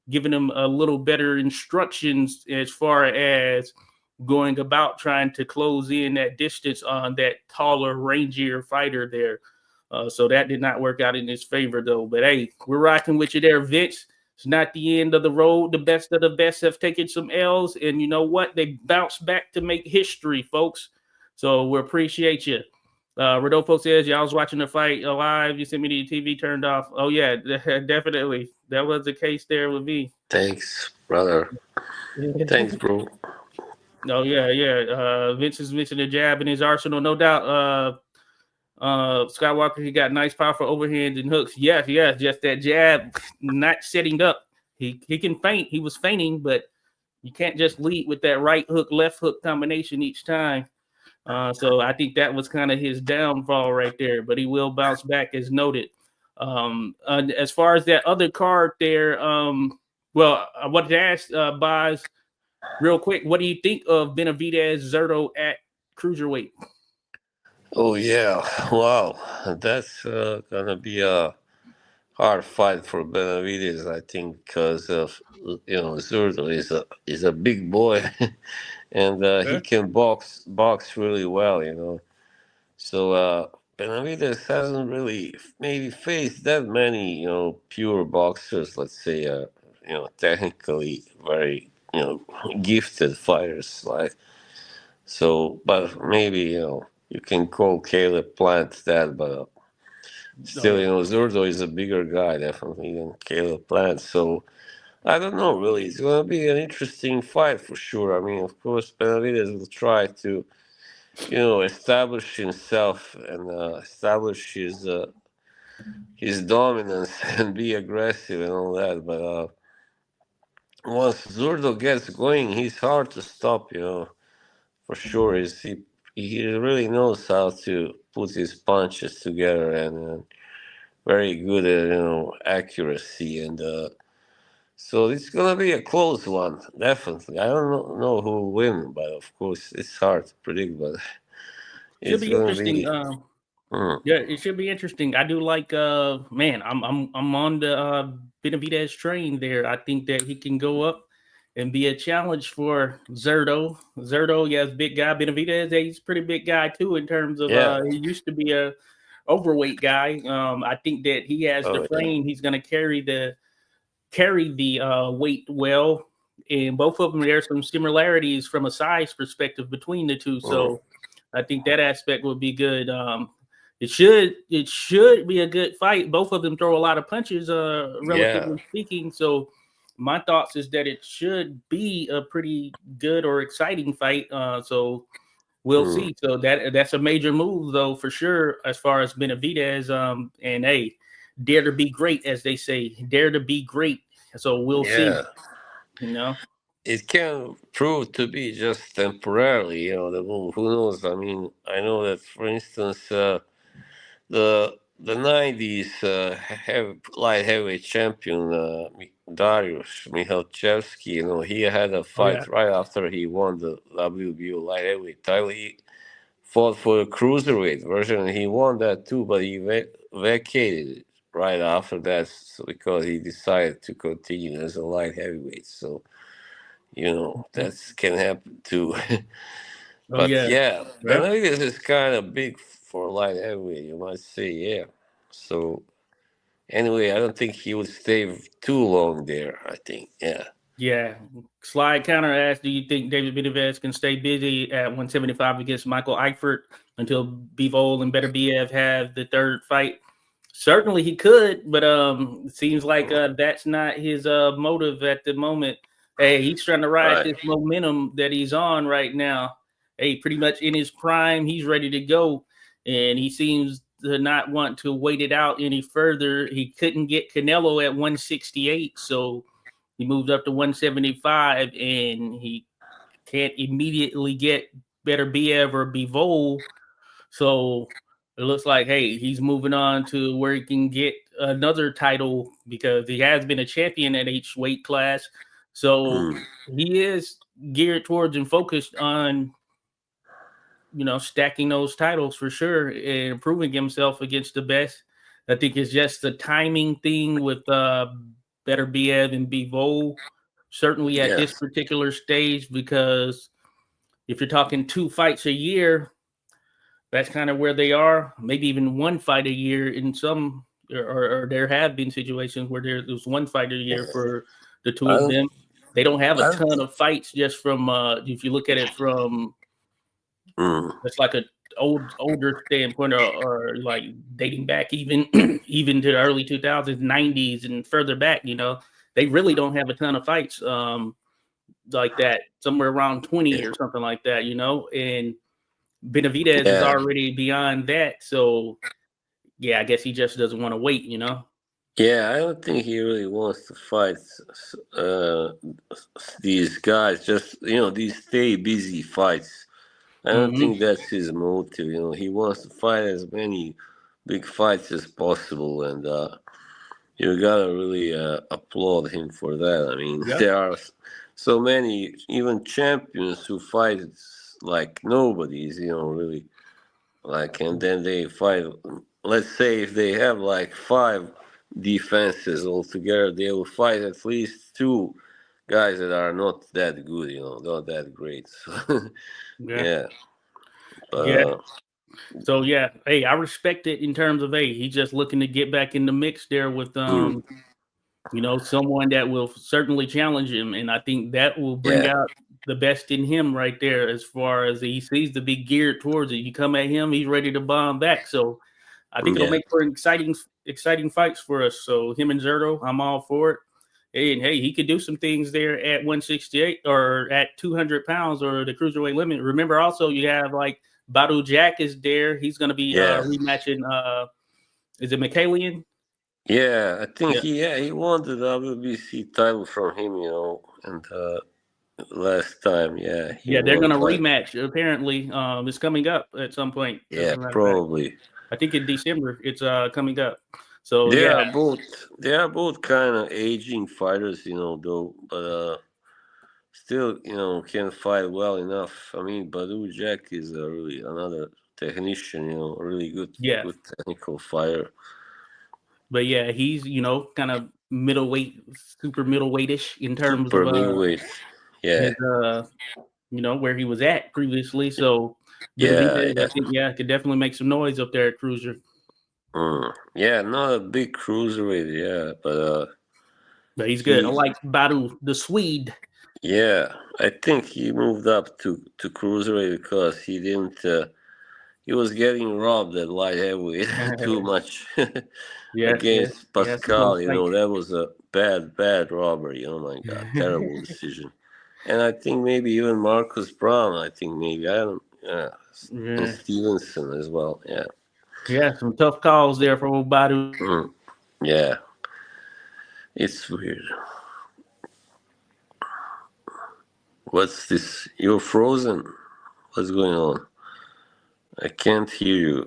given him a little better instructions as far as going about trying to close in that distance on that taller, rangier fighter there. So that did not work out in his favor, though. But hey, we're rocking with you there, Vince. It's not the end of the road. The best of the best have taken some L's, and you know what? They bounced back to make history, folks. So we appreciate you. Rodolfo says, yeah, I was watching the fight live. You sent me the TV turned off. Oh, yeah, definitely. That was the case there with me. Thanks, brother. Thanks, bro. Oh, yeah. Vince is missing a jab in his arsenal, no doubt. Skywalker, he got nice, powerful overhands and hooks. Yes, just that jab not setting up. He can feint. He was feinting, but you can't just lead with that right hook, left hook combination each time. So I think that was kind of his downfall right there, but he will bounce back as noted. As far as that other card there, well, I wanted to ask Boz real quick, what do you think of Benavidez Zerto at cruiserweight? Oh yeah, wow, that's gonna be a hard fight for Benavides, I think, because of Zurdo is a big boy, and he can box really well, So Benavides hasn't really maybe faced that many pure boxers. Let's say technically very gifted fighters like so, but maybe you can call Caleb Plant that, but still, Zurdo is a bigger guy, definitely, than Caleb Plant. So I don't know, really. It's going to be an interesting fight for sure. I mean, of course, Benavidez will try to, establish himself and establish his dominance and be aggressive and all that. But once Zurdo gets going, he's hard to stop. For sure. he really knows how to put his punches together, and very good at accuracy, and so it's gonna be a close one, definitely. I don't know who will win, but of course it's hard to predict, but Should it's be gonna interesting. be. Mm, Yeah, it should be interesting. I do like man, I'm on the Benavidez train there. I think that he can go up and be a challenge for Zerto. Zerto, yes, big guy. Benavidez, he's a pretty big guy too in terms of yeah. he used to be a overweight guy. I think that he has the Oh yeah. frame. He's gonna carry the weight well. And both of them, there's some similarities from a size perspective between the two. Mm, So I think that aspect would be good. It should be a good fight. Both of them throw a lot of punches, yeah. relatively speaking. So my thoughts is that it should be a pretty good or exciting fight. So we'll Mm, see. So that's a major move though for sure as far as Benavidez. And hey, dare to be great, as they say. Dare to be great. So we'll see. yeah. You know. It can prove to be just temporarily, the move. Who knows? I mean, I know that, for instance, the '90s light heavyweight champion Dariush Michalczewski, he had a Oh yeah. fight right after he won the WBO light heavyweight title. He fought for the cruiserweight version, and he won that too, but he vacated it right after that, so because he decided to continue as a light heavyweight. So that can happen too. Oh But yeah. yeah, Well, Benavides is kind of big for light heavyweight, you might say, yeah. So anyway, I don't think he would stay too long there. I think, yeah. yeah. Slide counter asks, do you think David Benavidez can stay busy at 175 against Michael Eifert until Bivol and Better BF have the third fight? Certainly he could, but it seems like that's not his motive at the moment. Hey, he's trying to ride Right. this momentum that he's on right now. Hey, pretty much in his prime, he's ready to go, and he seems to not want to wait it out any further. He couldn't get Canelo at 168, so he moved up to 175, and he can't immediately get Better Biev or Bivol. So it looks like, hey, he's moving on to where he can get another title because he has been a champion at each weight class. So Mm, he is geared towards and focused on, stacking those titles for sure and improving himself against the best. I think it's just the timing thing with Better Biev and Bivol, certainly at this yes. particular stage, because if you're talking 2 fights a year, that's kind of where they are. Maybe even 1 fight a year in some, or there have been situations where there's 1 fight a year for the two I of don't, them. They don't have a I ton don't, of fights just from if you look at it from mm, it's like a older standpoint, or like dating back even even to the early 2000s, 90s, and further back. They really don't have a ton of fights like that. Somewhere around 20 or something like that. And Benavidez is yeah. already beyond that. So yeah, I guess he just doesn't want to wait. Yeah, I don't think he really wants to fight uh, these guys. Just, these stay busy fights. I don't Hmm. think that's his motive. He wants to fight as many big fights as possible, and you gotta really applaud him for that. I mean, Yep. there are so many, even champions who fight like nobodies. Really like, and then they fight. Let's say if they have like five defenses altogether, they will fight at least two guys that are not that good. Not that great. So, Yeah. yeah, but Yeah. So yeah, hey, I respect it in terms of, hey, he's just looking to get back in the mix there with mm, someone that will certainly challenge him, and I think that will bring yeah, out the best in him right there. As far as he sees to be geared towards it, you come at him, he's ready to bomb back. So I think it'll yeah, make for exciting fights for us. So him and Zerto, I'm all for it. And hey, he could do some things there at 168 or at 200 pounds or the cruiserweight limit. Remember, also you have like Badu Jack is there. He's going to be yeah, rematching. Is it McKalian? yeah. I think Yeah. he won the WBC title from him. And last time. Yeah, he Yeah, they're won gonna like rematch. Apparently, it's coming up at some point. As yeah, a matter of fact, probably. I think in December it's coming up. So They yeah, are both they are both kind of aging fighters, though, but still, can fight well enough. I mean, Badu Jack is really another technician, really yeah, good technical fighter. but yeah, he's kind of middleweight, super middleweightish in terms of Super middleweight. Yeah, his where he was at previously. So yeah, Benavidez, yeah. I think, yeah, could definitely make some noise up there at cruiser. Yeah, not a big cruiserweight, yeah, but But he's good. I he, like Badu, the Swede. yeah, I think he moved up to cruiserweight because he didn't. He was getting robbed at light heavyweight too much Yes, yes, against he has some close Pascal. fights. That was a bad robbery. Oh my God, terrible decision. And I think maybe even Marcus Brown. I think maybe I don't. Yeah, and Yeah, Stevenson as well. Yeah, yeah, some tough calls there for old Badu. Mm, yeah. It's weird. What's this? You're frozen. What's going on? I can't hear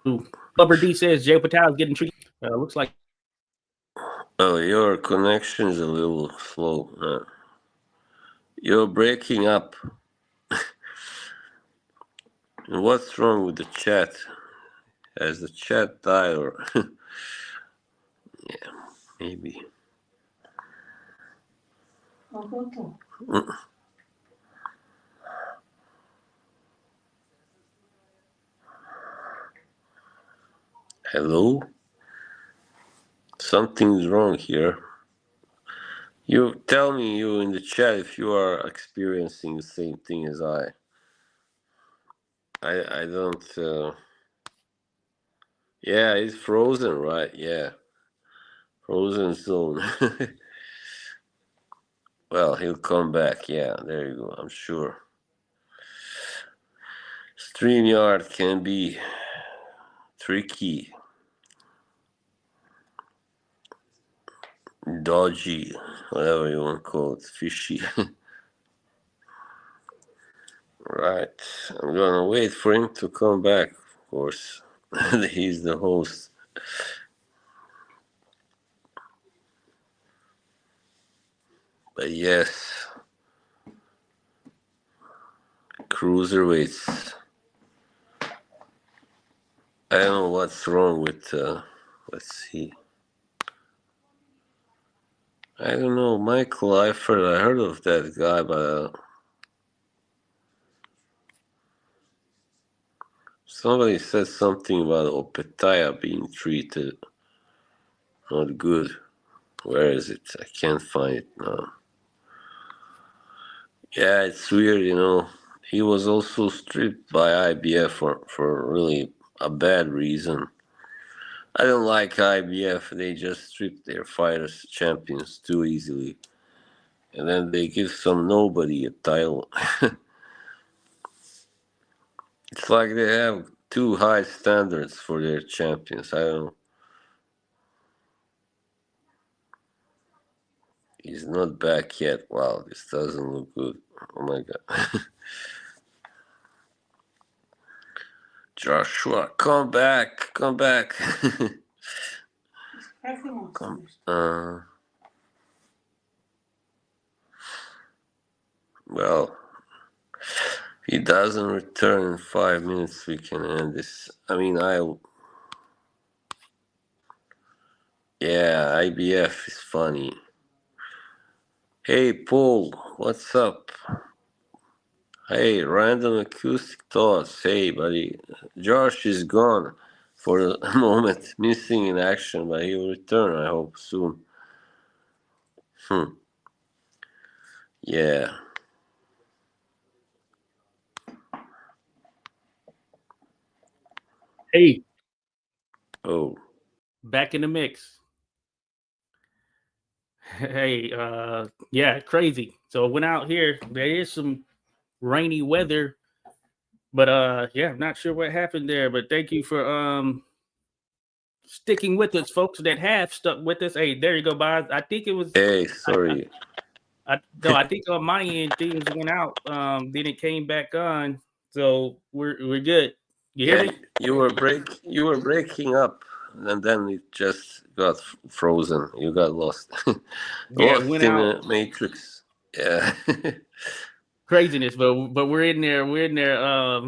you. Bubber D says Jay Patel is getting treated. Looks like Oh, your connection is a little slow. You're breaking up. And what's wrong with the chat? Has the chat died or maybe? Mm, Hello? Something's wrong here. You tell me you in the chat if you are experiencing the same thing as I. I don't. Yeah, it's frozen, right? Yeah, frozen zone. Well, he'll come back. Yeah, there you go. I'm sure. StreamYard can be tricky, dodgy, whatever you want to call it, fishy. Right. I'm gonna wait for him to come back, of course. He's the host. But yes, cruiserweights. I don't know what's wrong with. Let's see. I don't know, Michael Eifert. I heard of that guy, but somebody said something about Opetaya being treated not good. Where is it? I can't find it now. Yeah, it's weird. He was also stripped by IBF for really a bad reason. I don't like IBF. They just strip their fighters champions too easily. And then they give some nobody a title. It's like they have too high standards for their champions. I don't know. He's not back yet. Wow, this doesn't look good. Oh my god. Joshua, come back. Come back. Come. Well, if he doesn't return in 5 minutes, we can end this. I mean, yeah, IBF is funny. Hey, Paul, what's up? Hey, random acoustic thoughts. Hey, buddy. Josh is gone for a moment, missing in action, but he'll return, I hope, soon. Yeah. hey, Oh. back in the mix. Hey, yeah, crazy. So went out here. There is some rainy weather, but yeah, I'm not sure what happened there. But thank you for sticking with us, folks that have stuck with us. Hey, there you go, Boz. I think it was. Hey, sorry. No, I think on my end things went out. Then it came back on, so we're good. You hear Yeah, me? you were breaking up, and then it just got frozen. You got lost, Yeah, it lost went in out. a matrix. Yeah. Craziness, but we're in there. We're in there.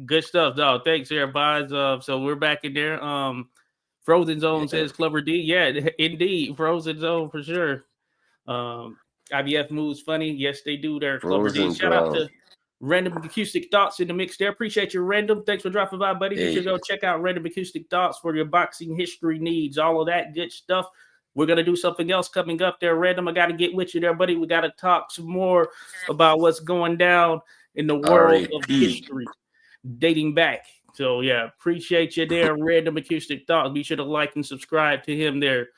Good stuff, dog. Thanks, everybody. So we're back in there. Frozen Zone Yeah. says Clever D. Yeah, indeed, Frozen Zone for sure. Um, IBF moves funny. Yes, they do. They're Clever D. Frozen Shout out ground. to Random Acoustic Thoughts in the mix there. Appreciate you, Random. Thanks for dropping by, buddy. Be sure Hey, to go check out Random Acoustic Thoughts for your boxing history needs, all of that good stuff. We're going to do something else coming up there, Random. I got to get with you there, buddy. We got to talk some more about what's going down in the world of RAP. history dating back. So, yeah, appreciate you there, Random Acoustic Thoughts. Be sure to like and subscribe to him there,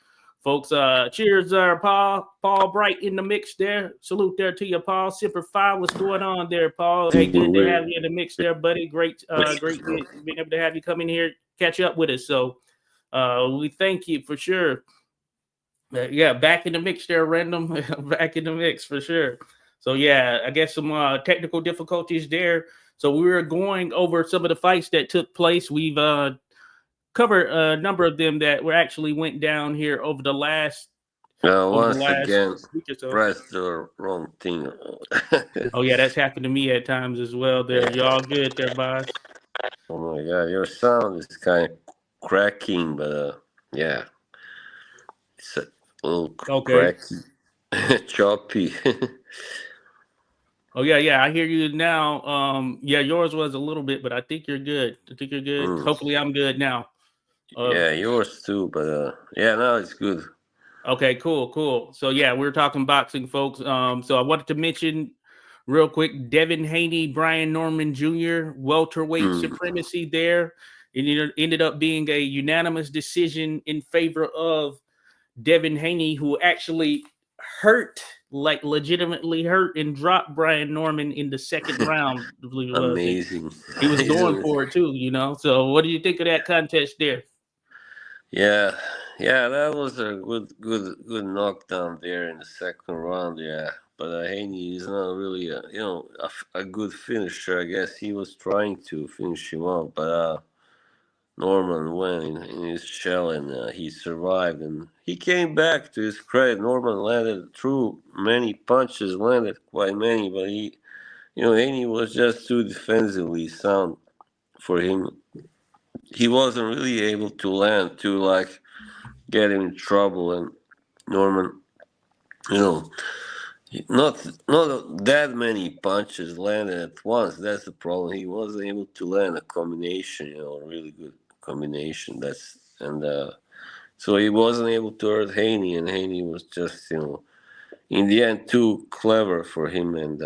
folks. Cheers, Paul Bright in the mix there. Salute there to you, Paul. Semper Fi, what's going on there, Paul? Hey, good to have you in the mix there, buddy. Great, great being able to have you come in here, catch up with us. So, we thank you for sure. Yeah, back in the mix there, Random. Back in the mix for sure. So yeah, I guess some technical difficulties there. So we were going over some of the fights that took place. We've covered a number of them that were actually went down here over the Once last again, week or so. press the wrong thing. Oh yeah, that's happened to me at times as well. There, Yeah. y'all good there, boss? Oh my god, your sound is kind of cracking, but yeah, it's a little Okay. cracky, choppy. Oh yeah, I hear you now. Yeah, yours was a little bit, but I think you're good. I think you're good. Mm. Hopefully, I'm good now. Yeah, yours too, but yeah, now it's good. Okay, cool. So yeah, we're talking boxing, folks. So I wanted to mention real quick, Devin Haney, Brian Norman Jr., welterweight Mm. supremacy there. It ended up being a unanimous decision in favor of Devin Haney, who actually legitimately hurt and dropped Brian Norman in the second round, I believe it was. Amazing. He was going Amazing. for it too, So what do you think of that contest there? Yeah, yeah, that was a good knockdown there in the second round. Yeah, but Haney is not really a good finisher. I guess he was trying to finish him off, but Norman went in his shell and he survived and he came back. To his credit, Norman landed through many punches, landed quite many, but Haney was just too defensively sound for him. He wasn't really able to land to like get him in trouble. And Norman, you know, not that many punches landed at once. That's the problem. He wasn't able to land a combination, a really good combination. So he wasn't able to hurt Haney, and Haney was just in the end too clever for him. And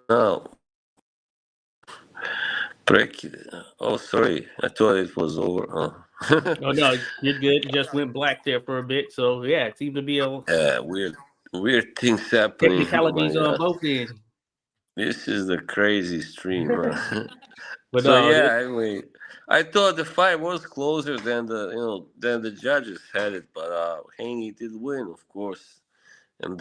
now break. Oh, sorry, I thought it was over. Oh. Oh no, you're good. It just went black there for a bit. So yeah, it seemed to be a Weird things happening. technicalities My on both ends. this is the crazy stream. But So no, yeah, anyway, I thought the fight was closer than the judges had it, but Haney did win, of course, and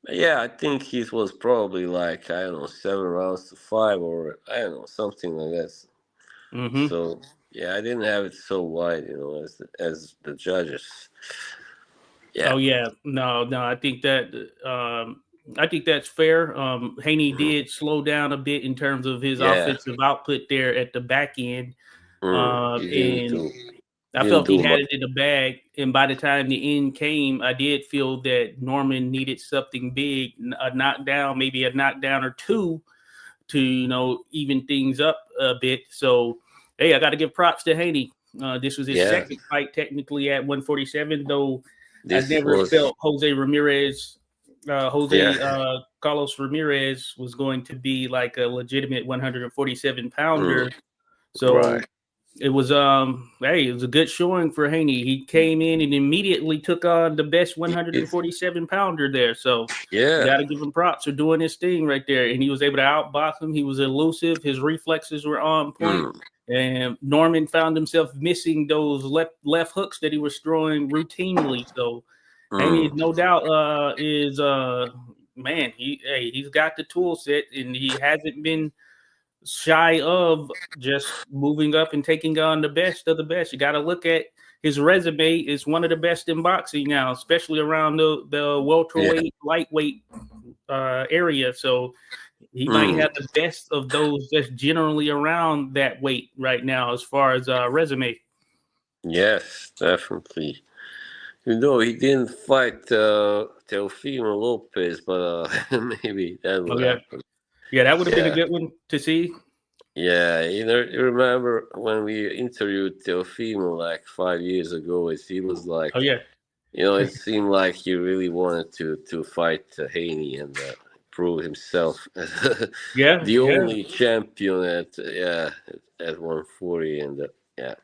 yeah, I think it was probably like I don't know 7 rounds to 5 or I don't know something like that. mm-hmm. So yeah, I didn't have it so wide, as the judges. Yeah, Oh yeah, no, I think that's fair. Haney Mhm. did slow down a bit in terms of his Yeah. offensive output there at the back end, He didn't and do I didn't felt he do had much. it in the bag. And by the time the end came, I did feel that Norman needed something big, a knockdown, maybe a knockdown or two, to even things up a bit. So hey, I got to give props to Haney. This was his Yeah, second fight technically at 147, though I this never was felt yeah. Carlos Ramirez was going to be like a legitimate 147 Mm, pounder. So right. it was a good showing for Haney. He came in and immediately took on the best It, 147 pounder there. So yeah. got to give him props for doing his thing right there. And he was able to outbox him. He was elusive. His reflexes were on point. Mm, And Norman found himself missing those left hooks that he was throwing routinely. So Haney, Mm. no doubt, is man. He's got the tool set, and he hasn't been shy of just moving up and taking on the best of the best. You got to look at his resume; is one of the best in boxing now, especially around the Yeah. welterweight, lightweight area. So he might Mm. have the best of those just generally around that weight right now, as far as resume. Yes, definitely. He didn't fight Teofimo Lopez, but maybe that Oh will yeah, happen. yeah, that would have been a Yeah. good one to see. Yeah, you remember when we interviewed Teofimo like 5 years ago? He was like, Oh yeah, it seemed like he really wanted to fight Haney and prove himself as yeah, the yeah, only champion at 140, and yeah,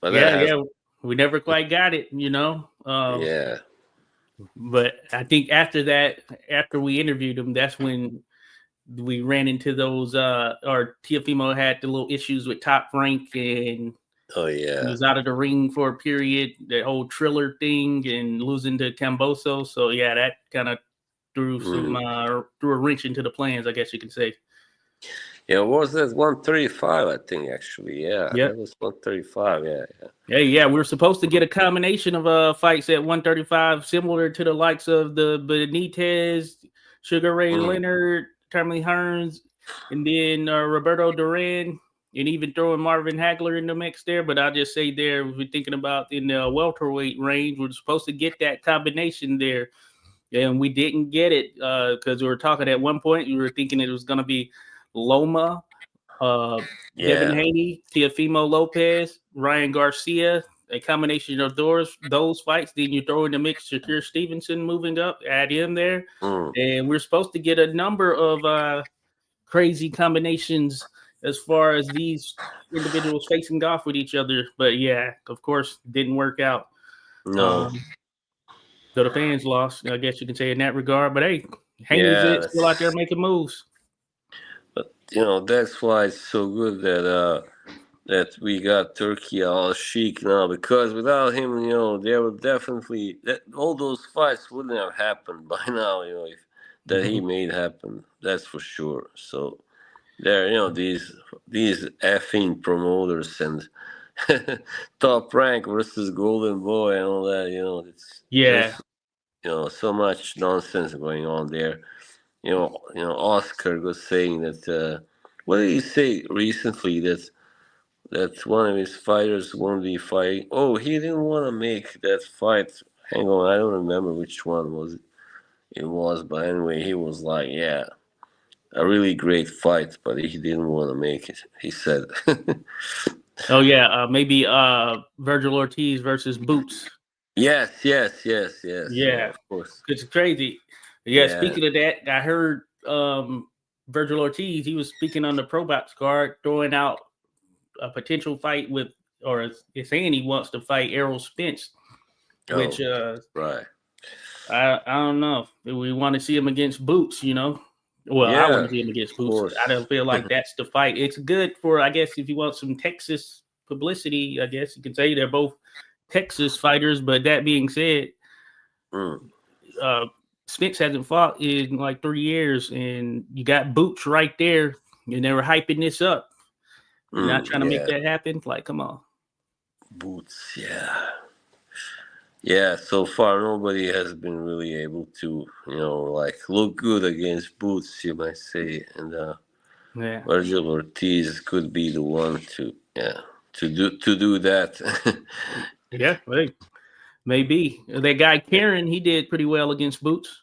but that yeah, has yeah. We never quite got it. yeah. But I think after that, after we interviewed him, that's when we ran into those or Tiafimo had the little issues with Top Rank, and Oh he yeah. was out of the ring for a period, that whole Triller thing and losing to Camboso. So yeah, that kind of Mm. threw a wrench into the plans, I guess you can say. Yeah, was that 135? I think actually. Yeah, Yeah. that was 135. Yeah, yeah. Yeah, we were supposed to get a combination of fights at 135, similar to the likes of the Benitez, Sugar Ray Mm. Leonard, Tommy Hearns, and then Roberto Duran, and even throwing Marvin Hagler in the mix there. But I'll just say there, we're thinking about in the welterweight range, we're supposed to get that combination there, and we didn't get it because we were talking at one point, we were thinking it was going to be Loma, uh, Devin Yeah. Haney, Teofimo Lopez, Ryan Garcia, a combination of those fights. Then you throw in the mix Shakir Stevenson moving up, add him there. Mm. And we're supposed to get a number of crazy combinations as far as these individuals facing off with each other. But yeah, of course, didn't work out. No. Um, so the fans lost, I guess you can say in that regard. But hey, Haney's Yeah, still out there making moves. but that's why it's so good that we got Turkey Al Sheikh now, because without him, there would definitely all those fights wouldn't have happened by now. If that he Mhm. made happen, that's for sure. So there, these effing promoters and Top Rank versus Golden Boy and all that. It's Yeah. just so much nonsense going on there. Oscar was saying that. What did he say recently that one of his fighters won't be fighting? Oh, he didn't want to make that fight. Hang on, I don't remember which one it was, but anyway, he was like, yeah, a really great fight, but he didn't want to make it. He said, Oh yeah, maybe Virgil Ortiz versus Boots. yes, yes, yes, yes, yeah, Yeah, of course, it's crazy. Yeah, yeah. speaking of that, I heard Virgil Ortiz. He was speaking on the Pro Box card, throwing out a potential fight with, or is saying he wants to fight Errol Spence, which Oh, right. I don't know. We want to see him against Boots. Well, I want Yeah, to see him against of Boots. I course. don't feel like that's the fight. It's good for, I guess, if you want some Texas publicity. I guess you can say they're both Texas fighters. But that being said, Mm, uh, Spence hasn't fought in like 3 years, and you got Boots right there, and they were hyping this up. You're not trying to make yeah, that happen. Like, come on. boots. Yeah. Yeah, so far nobody has been really able to, like look good against Boots, you might say, and Yeah, Virgil Ortiz could be the one to do that. yeah, hey, maybe that guy Karen. He did pretty well against Boots.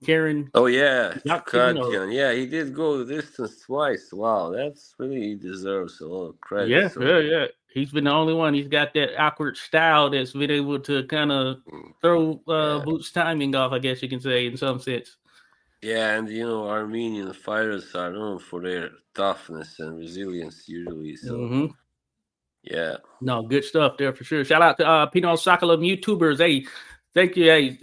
Karen Oh yeah, Johnson, or Chukadjian. Yeah, he did go the distance twice. Wow, that's really he deserves a lot of credit. yeah, So yeah, yeah. He's been the only one. He's got that awkward style that's been able to kind of mm, throw yeah, Boots' timing off, I guess you can say, in some sense. yeah, and Armenian fighters are known for their toughness and resilience usually. So Hmm. yeah. No, good stuff there for sure. Shout out to Pino Sokolov YouTubers. Hey, thank you. Hey,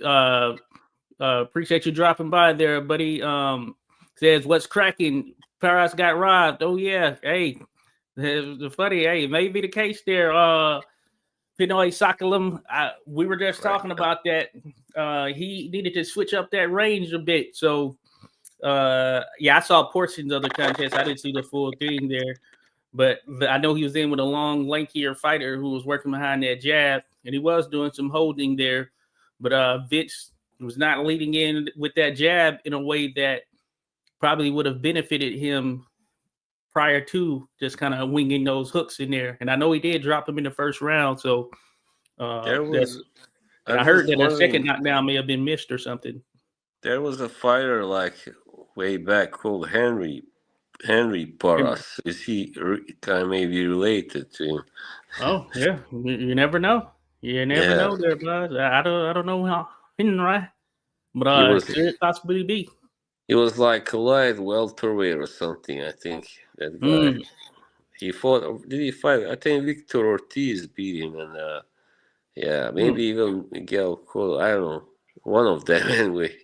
appreciate you dropping by there, buddy. Says what's cracking? Paris got robbed. Oh yeah. Hey, the funny. Hey, it may be the case there. Pinoy Sokolum. We were just talking about that. He needed to switch up that range a bit. So, I saw portions of the contest. I didn't see the full thing there, but I know he was in with a long, lankier fighter who was working behind that jab, and he was doing some holding there. But Vince was not leading in with that jab in a way that probably would have benefited him prior to just kind of winging those hooks in there. And I know he did drop him in the first round. So There was. and I'm I heard just that a second wondering. knockdown may have been missed or something. There was a fighter like way back called Henry Paras. Is he kind of maybe related to him? Oh yeah, you never know. You never Yeah, know there, bud. I don't know how right, but he was could possibly be. he was like a light welterweight or something. I think that guy. Mm, He fought. Did he fight? I think Victor Ortiz beat him, and yeah, mm, maybe even Miguel Cotto. I don't know. One of them anyway.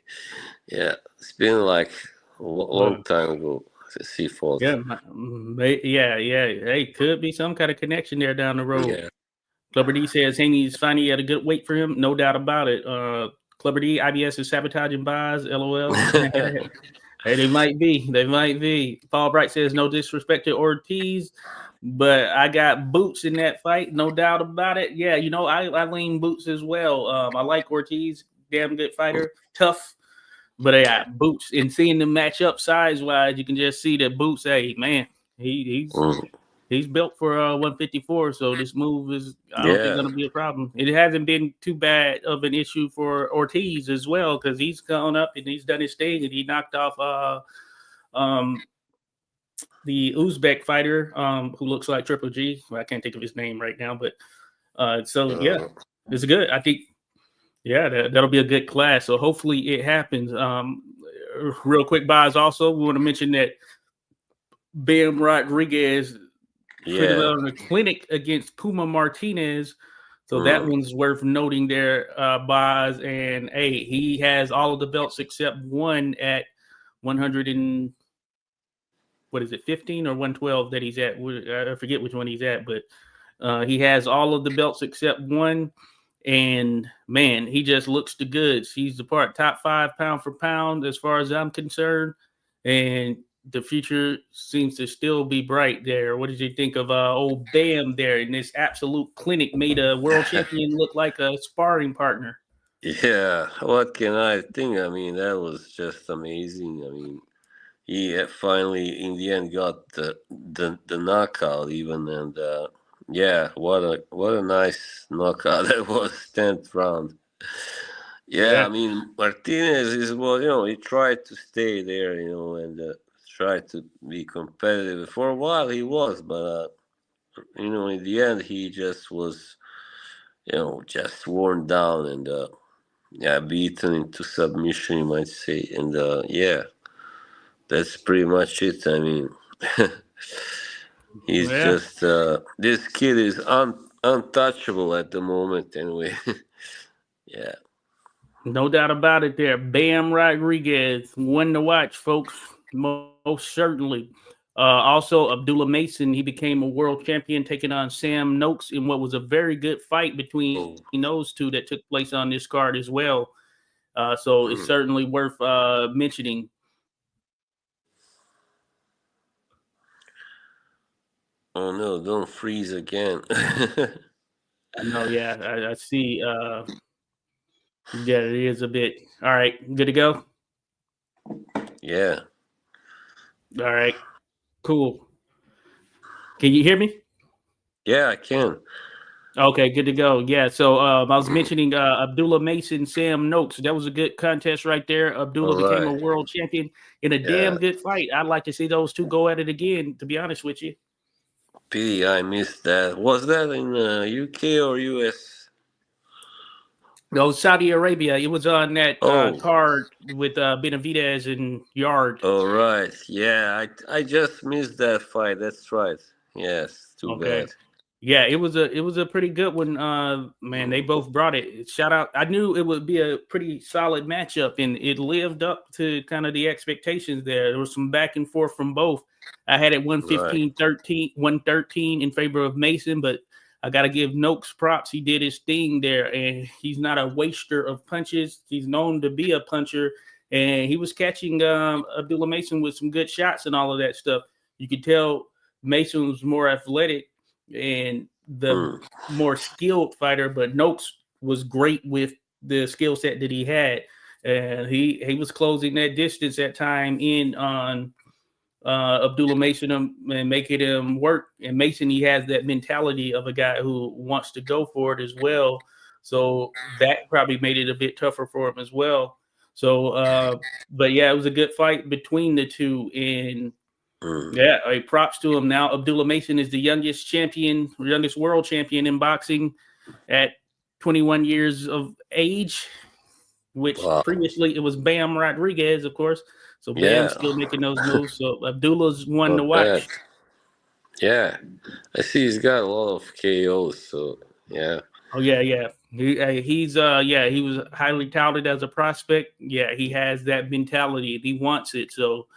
Yeah, it's been like a well, long time ago since he fought. yeah, yeah. Hey, could be some kind of connection there down the road. Yeah. Clubber D says Haney's finally at a good weight for him. No doubt about it. Clubber D, IBS is sabotaging buys. LOL. Hey, they might be. They might be. Paul Bright says no disrespect to Ortiz, but I got Boots in that fight, no doubt about it. Yeah, I lean Boots as well. I like Ortiz, damn good fighter, tough. But yeah, Boots, and seeing them match up size wise, you can just see that Boots. Hey, man, he's Mm, he's built for 154. So this move is, I don't think, yeah. going to be a problem. It hasn't been too bad of an issue for Ortiz as well, because he's gone up and he's done his thing, and he knocked off um the Uzbek fighter who looks like Triple G. Well, I can't think of his name right now, but so yeah, Uh, it's good. I think that'll be a good class. So hopefully it happens. Real quick, buys also, we want to mention that Bam Rodriguez put yeah. on a clinic against Puma Martinez. So that Mm, one's worth noting there, Boz. And hey, he has all of the belts except one at 100 and what is it, 15 or 112 that he's at. I forget which one he's at, but he has all of the belts except one. And man, he just looks the goods. He's the top 5 pound for pound as far as I'm concerned. And the future seems to still be bright there. What did you think of old Bam there in this absolute clinic? Made a world champion look like a sparring partner. yeah. What can I think? I mean, that was just amazing. I mean, he finally, in the end, got the knockout even, and yeah, what a nice knockout that was, 10th round. Yeah, Yeah, I mean, Martinez is, well, he tried to stay there, and tried to be competitive. For a while he was, but in the end he just was, just worn down and yeah, beaten into submission, you might say, and yeah, that's pretty much it. I mean, he's yeah, just this kid is untouchable at the moment. Anyway, yeah, no doubt about it there. Bam Rodriguez, one to watch, folks. Most certainly. Also, Abdullah Mason, he became a world champion, taking on Sam Noakes in what was a very good fight between oh, those two that took place on this card as well. So it's mm. certainly worth mentioning. Oh no, don't freeze again. I know, yeah, I see. Yeah, it is a bit. All right, good to go. Yeah, All right, cool. Can you hear me? yeah, I can. Okay, good to go. Yeah, so I was mentioning Abdullah Mason, Sam Noakes. That was a good contest right there. Abdullah All became a right. world champion in a Yeah, damn good fight. I'd like to see those two go at it again, to be honest with you. pity I missed that. Was that in UK or US? No, Saudi Arabia. It was on that Oh, card with Benavidez and Yard. all right. Yeah, I just missed that fight. That's right. Yes, too Okay. bad. Yeah, it was a pretty good one. Man, they Mm, both brought it. Shout out. I knew it would be a pretty solid matchup, and it lived up to kind of the expectations there. There was some back and forth from both. I had it right. 115-13, 113 in favor of Mason, but I got to give Noakes props. He did his thing there, and he's not a waster of punches. He's known to be a puncher, and he was catching Abdullah Mason with some good shots and all of that stuff. You could tell Mason was more athletic and the more skilled fighter, but Noakes was great with the skill set that he had. And he was closing that distance at time in on Abdullah Mason and making him work. And Mason, he has that mentality of a guy who wants to go for it as well. So that probably made it a bit tougher for him as well. So, but yeah, it was a good fight between the two. And yeah, props to him. Now, Abdullah Mason is the youngest world champion in boxing at 21 years of age, which previously it was Bam Rodriguez, of course. So Bam's still making those moves. So Abdullah's one to watch. Yeah, I see he's got a lot of KOs. So yeah. Oh yeah. He was highly touted as a prospect. Yeah, he has that mentality. He wants it. So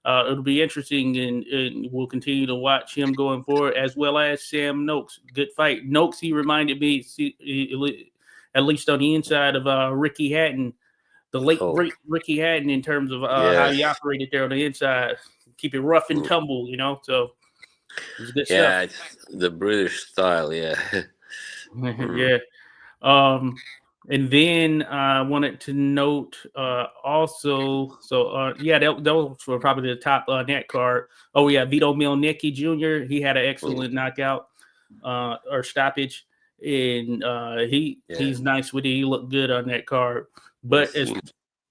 it'll be interesting, and we'll continue to watch him going forward, as well as Sam Noakes. Good fight. Noakes, he reminded me, at least on the inside of Ricky Hatton. The late great Ricky Hatton in terms of how he operated there on the inside, keep it rough and tumble, So it was good stuff. Yeah, it's the British style. Yeah, yeah. And then I wanted to note also. So those were probably the top net card. Oh yeah, Vito Mielnicki Jr. He had an excellent knockout or stoppage, and he's nice with it. He looked good on that card. But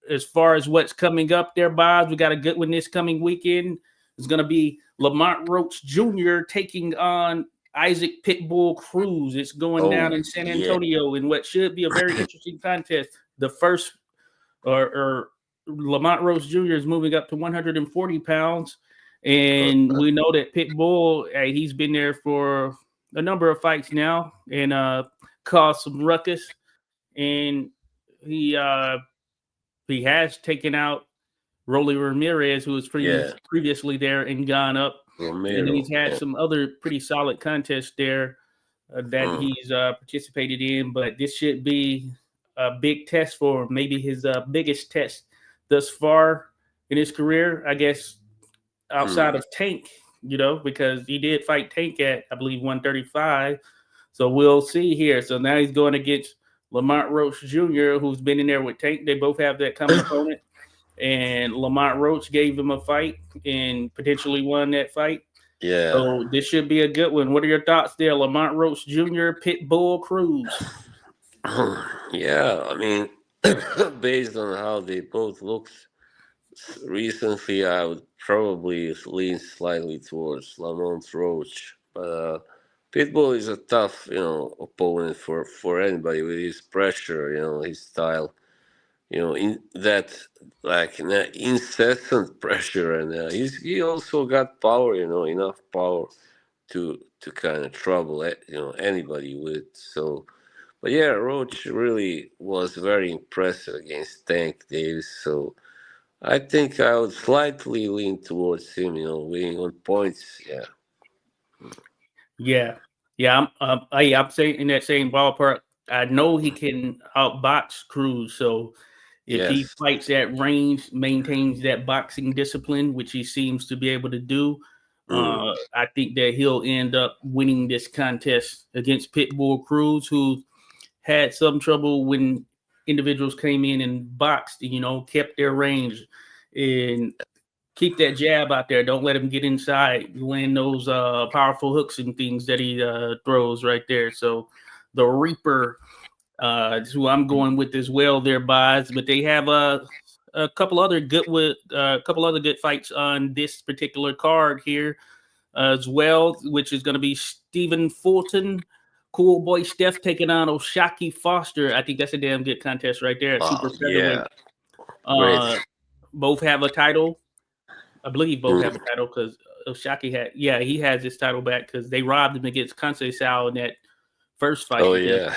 as far as what's coming up there, Bob, we got a good one this coming weekend. It's going to be Lamont Roach Jr. taking on Isaac Pitbull Cruz. It's going down in San Antonio in what should be a very interesting contest. The first, or Lamont Roach Jr. is moving up to 140 pounds. And we know that Pitbull, he's been there for a number of fights now and caused some ruckus. And he has taken out Rolly Ramirez, who was previously there and gone up. And he's had some other pretty solid contests there that he's participated in. But this should be a big test for him, maybe his biggest test thus far in his career, I guess, outside of Tank, because he did fight Tank at, I believe, 135. So we'll see here. So now he's going against Lamont Roach Jr., who's been in there with Tank. They both have that common opponent. And Lamont Roach gave him a fight and potentially won that fight. Yeah. So this should be a good one. What are your thoughts there, Lamont Roach Jr., Pitbull Cruz? Yeah, I mean, based on how they both looked recently, I would probably lean slightly towards Lamont Roach. But Pitbull is a tough, opponent for anybody with his pressure, his style. In that incessant pressure, and he also got power, enough power to kind of trouble anybody with. So, but yeah, Roach really was very impressive against Tank Davis. So I think I would slightly lean towards him, winning on points. Yeah. I'm saying in that same ballpark. I know he can outbox Cruz, so. If he fights at range, maintains that boxing discipline, which he seems to be able to do, I think that he'll end up winning this contest against Pitbull Cruz, who had some trouble when individuals came in and boxed, kept their range and keep that jab out there. Don't let him get inside, land those powerful hooks and things that he throws right there. So the Reaper, who I'm going with as well, their buys, but they have a couple other good fights on this particular card here as well, which is going to be Stephen Fulton, Cool Boy Steph taking on Oshaki Foster. I think that's a damn good contest right there at super featherweight. Both have a title. I believe both have a title because Oshaki he has his title back because they robbed him against Conceição in that first fight. Oh yeah.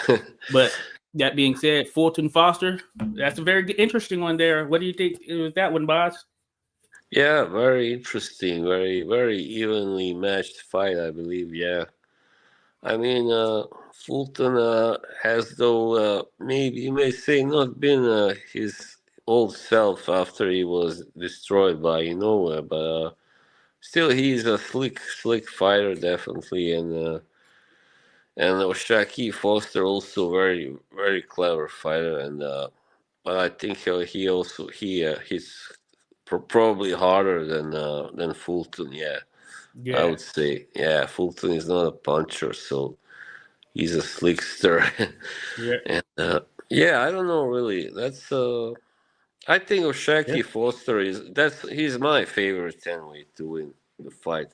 But that being said, Fulton Foster, that's a very interesting one there. What do you think with that one, boss? Yeah, very interesting, very very evenly matched fight, I believe. Yeah, I mean, Fulton has, though, maybe you may say, not been his old self after he was destroyed by Inoue, but still, he's a slick fighter, definitely, and Oshaki Foster also very clever fighter, and but I think he's probably harder than Fulton. Yeah, I Yeah, would say. Yeah, Fulton is not a puncher, so he's a slickster. yeah, And yeah, I don't know really. That's I think yeah. Oshaki Foster he's my favorite heavyweight to win the fight.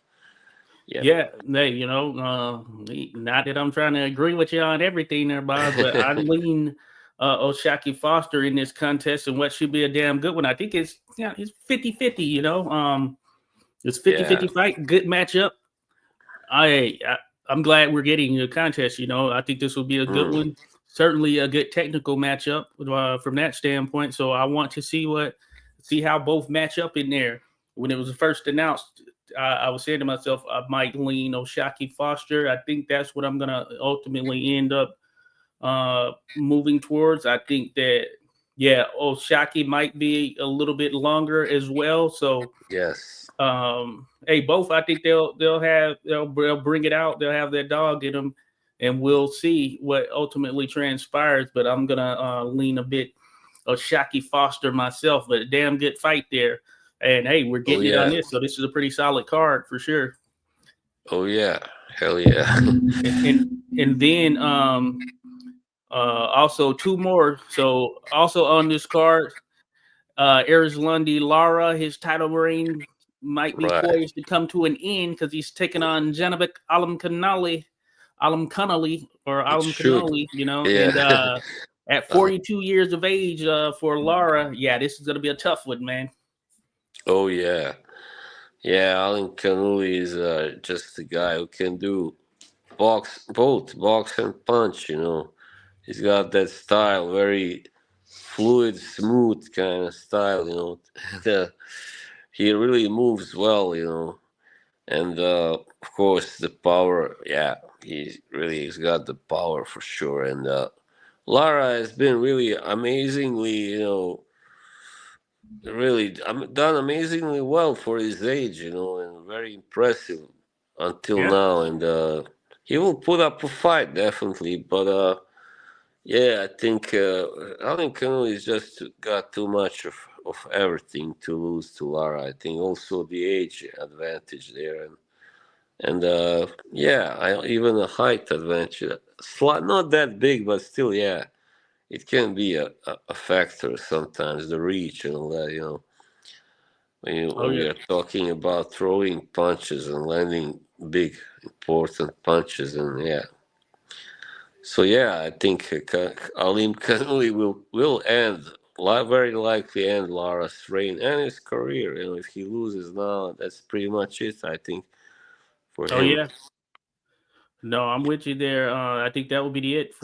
Yeah. Yeah, not that I'm trying to agree with you on everything there, Bob, but I lean Oshaki Foster in this contest and what should be a damn good one. I think it's 50-50, it's Yeah. 50-50 fight, good matchup. I I'm glad we're getting a contest. I think this will be a good Mm. one. Certainly a good technical matchup from that standpoint. So I want to see how both match up in there. When it was first announced, I was saying to myself, I might lean Oshaki Foster. I think that's what I'm gonna ultimately end up moving towards. I think that yeah, Oshaki might be a little bit longer as well. So Yes. hey, both I think they'll bring it out. They'll have their dog in them, and we'll see what ultimately transpires. But I'm gonna lean a bit of Shockey Foster myself, but a damn good fight there. And hey, we're Oh getting it on yeah. this, so this is a pretty solid card for sure. Oh yeah. Hell yeah. And then also two more. So also on this card, Eris Lundy Lara, his title reign might be Right. poised to come to an end because he's taking on Janovic It Alam should. Kanali, Yeah. and at Uh, 42 years of age for Lara, yeah, this is going to be a tough one, man. oh yeah. Yeah, Alan Canuli is just a guy who can do both box and punch. He's got that style, very fluid, smooth kind of style. And, he really moves well. And of course the power. Yeah, he's got the power for sure. And Lara has been really amazingly, really done amazingly well for his age, and very impressive until Yeah. now. And he will put up a fight definitely, but yeah, I think Alan Cano is just got too much of everything to lose to Lara. I think also the age advantage there, and yeah, even a height advantage, not that big, but still, yeah, it can be a factor sometimes. The reach and all that, Oh when we yeah. are talking about throwing punches and landing big important punches, and yeah, so yeah, I think Alim Kanui will end, very likely end Lara's reign and his career. If he loses now, that's pretty much it. I think for Oh him. yeah. No, I'm with you there. I think that will be it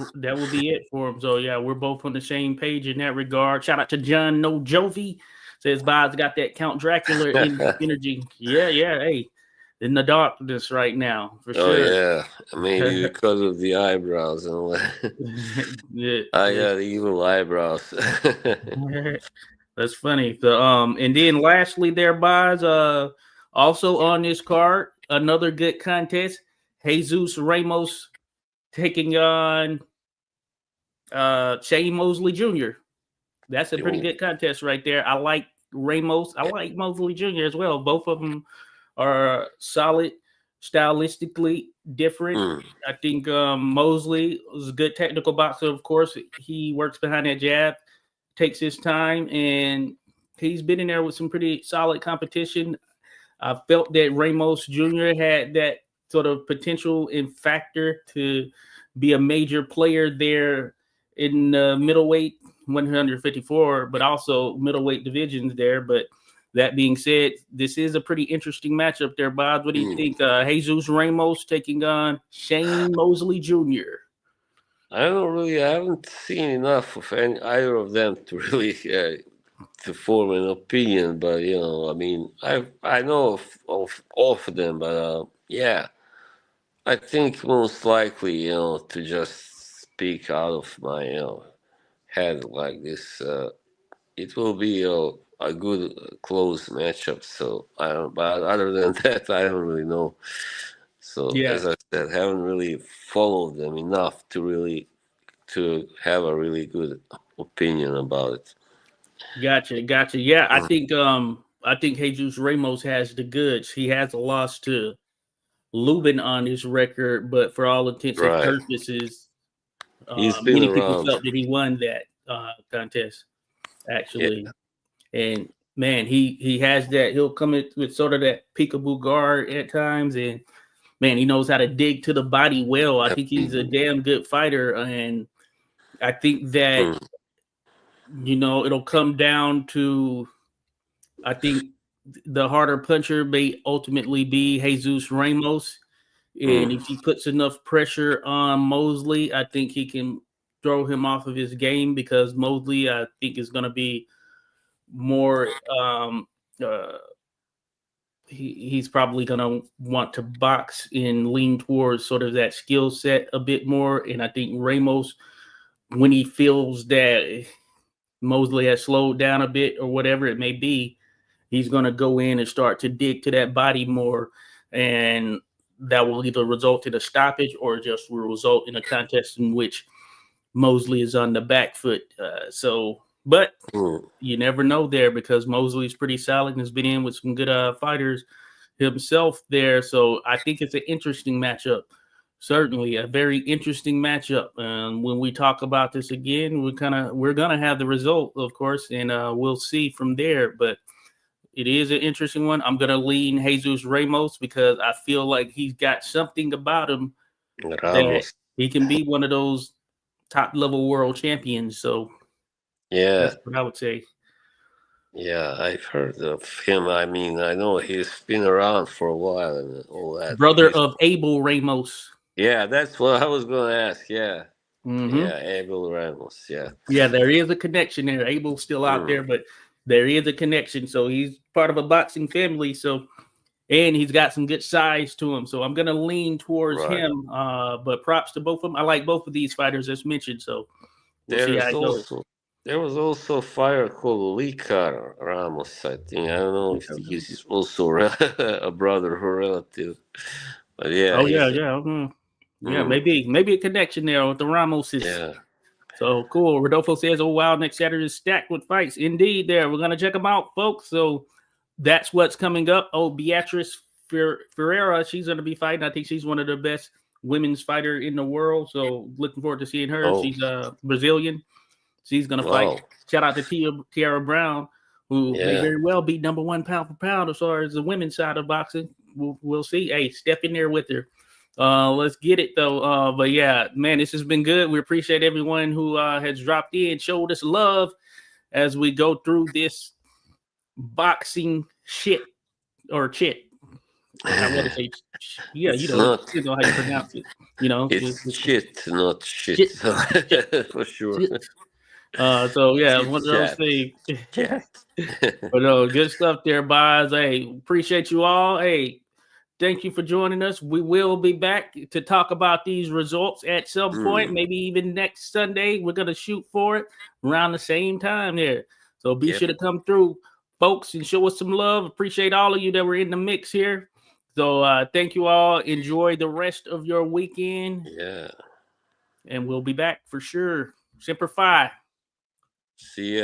for him. So yeah, we're both on the same page in that regard. Shout out to John No Jovi. Says Bob's got that Count Dracula energy. Yeah, yeah. Hey, in the darkness right now for Oh sure. yeah, maybe because of the eyebrows and all that. Yeah, I got evil eyebrows. that's funny. And then lastly, there, Boz, also on this card, another good contest. Jesus Ramos taking on Shane Mosley Jr. That's a pretty Yo, good contest right there. I like Ramos. I like Mosley Jr. as well. Both of them are solid, stylistically different. mm, I think Mosley is a good technical boxer. Of course, he works behind that jab, takes his time, and he's been in there with some pretty solid competition. I felt that Ramos Jr. had that sort of potential and factor to be a major player there in middleweight 154, but also middleweight divisions there. But that being said, this is a pretty interesting matchup there, Bob. What do you mm. think? Jesus Ramos taking on Shane Mosley Jr. I haven't seen enough of either of them to really to form an opinion. But I mean, I know of them, but yeah, I think most likely, to just speak out of my, head like this, it will be a good close matchup. So I don't. But other than that, I don't really know. So Yeah, as I said, haven't really followed them enough to have a really good opinion about it. gotcha. Yeah, I think Jesus Ramos has the goods. He has a loss to Lubin on his record, but for all intents and Right. purposes, He's been many people around. felt that he won that contest Yeah. actually. And man, he has that. He'll come in with sort of that peekaboo guard at times, and man, he knows how to dig to the body well. I think he's a damn good fighter, and I think that Mm, it'll come down to I think the harder puncher may ultimately be Jesus Ramos, and if mm, he puts enough pressure on Mosley, I think he can throw him off of his game because Mosley, I think, is going to be more. Uh, he's probably going to want to box and lean towards sort of that skill set a bit more. And I think Ramos, when he feels that Mosley has slowed down a bit or whatever it may be, he's going to go in and start to dig to that body more. And that will either result in a stoppage or just will result in a contest in which Mosley is on the back foot. But mm. you never know there because Mosley's pretty solid and has been in with some good fighters himself there. So I think it's an interesting matchup. Certainly a very interesting matchup. When we talk about this again, we're gonna have the result, of course, and we'll see from there. But it is an interesting one. I'm gonna lean Jesus Ramos because I feel like he's got something about him that Ramos. he can be one of those top level world champions. So Yeah. that's what I would say. Yeah, I've heard of him. I mean, I know he's been around for a while and all that. Brother of Abel Ramos. Yeah, that's what I was going to ask. Yeah. Mm-hmm. Yeah, Abel Ramos. Yeah. Yeah, there is a connection there. Abel's still out Mm, there, but there is a connection. So he's part of a boxing family. So and he's got some good size to him. So I'm gonna lean towards right. him. But props to both of them. I like both of these fighters as mentioned. So we'll see There how is it goes. also there was also a fighter called Licar Ramos. I think I don't know if he's also a brother or relative, but yeah, Oh yeah, he's yeah. Yeah, mm, maybe a connection there with the Ramoses. yeah. So cool. Rodolfo says, "Oh wow, next Saturday is stacked with fights." Indeed, there we're gonna check them out, folks. So that's what's coming up. Oh, Beatrice Ferreira, she's gonna be fighting. I think she's one of the best women's fighter in the world. So looking forward to seeing her. Oh, She's Brazilian. She's gonna fight. wow. Shout out to Tiara Brown, who may Yeah. very well be number one pound for pound as far as the women's side of boxing. We'll see. Hey, step in there with her. Let's get it though. But yeah, man, this has been good. We appreciate everyone who has dropped in, showed us love as we go through this boxing shit or chit. I want to say, yeah, It's not. depends on how you pronounce it. You know, It's shit, not shit. shit, shit, For sure. shit. So yeah, Chit one of those chat. things. Chat. But no, good stuff there, guys. Hey, appreciate you all. Hey, thank you for joining us. We will be back to talk about these results at some point, Mm, maybe even next Sunday. We're gonna shoot for it around the same time here. So be yeah. sure to come through, folks, and show us some love. Appreciate all of you that were in the mix here. So thank you all. Enjoy the rest of your weekend, Yeah. and we'll be back for sure. Semper Fi. See ya.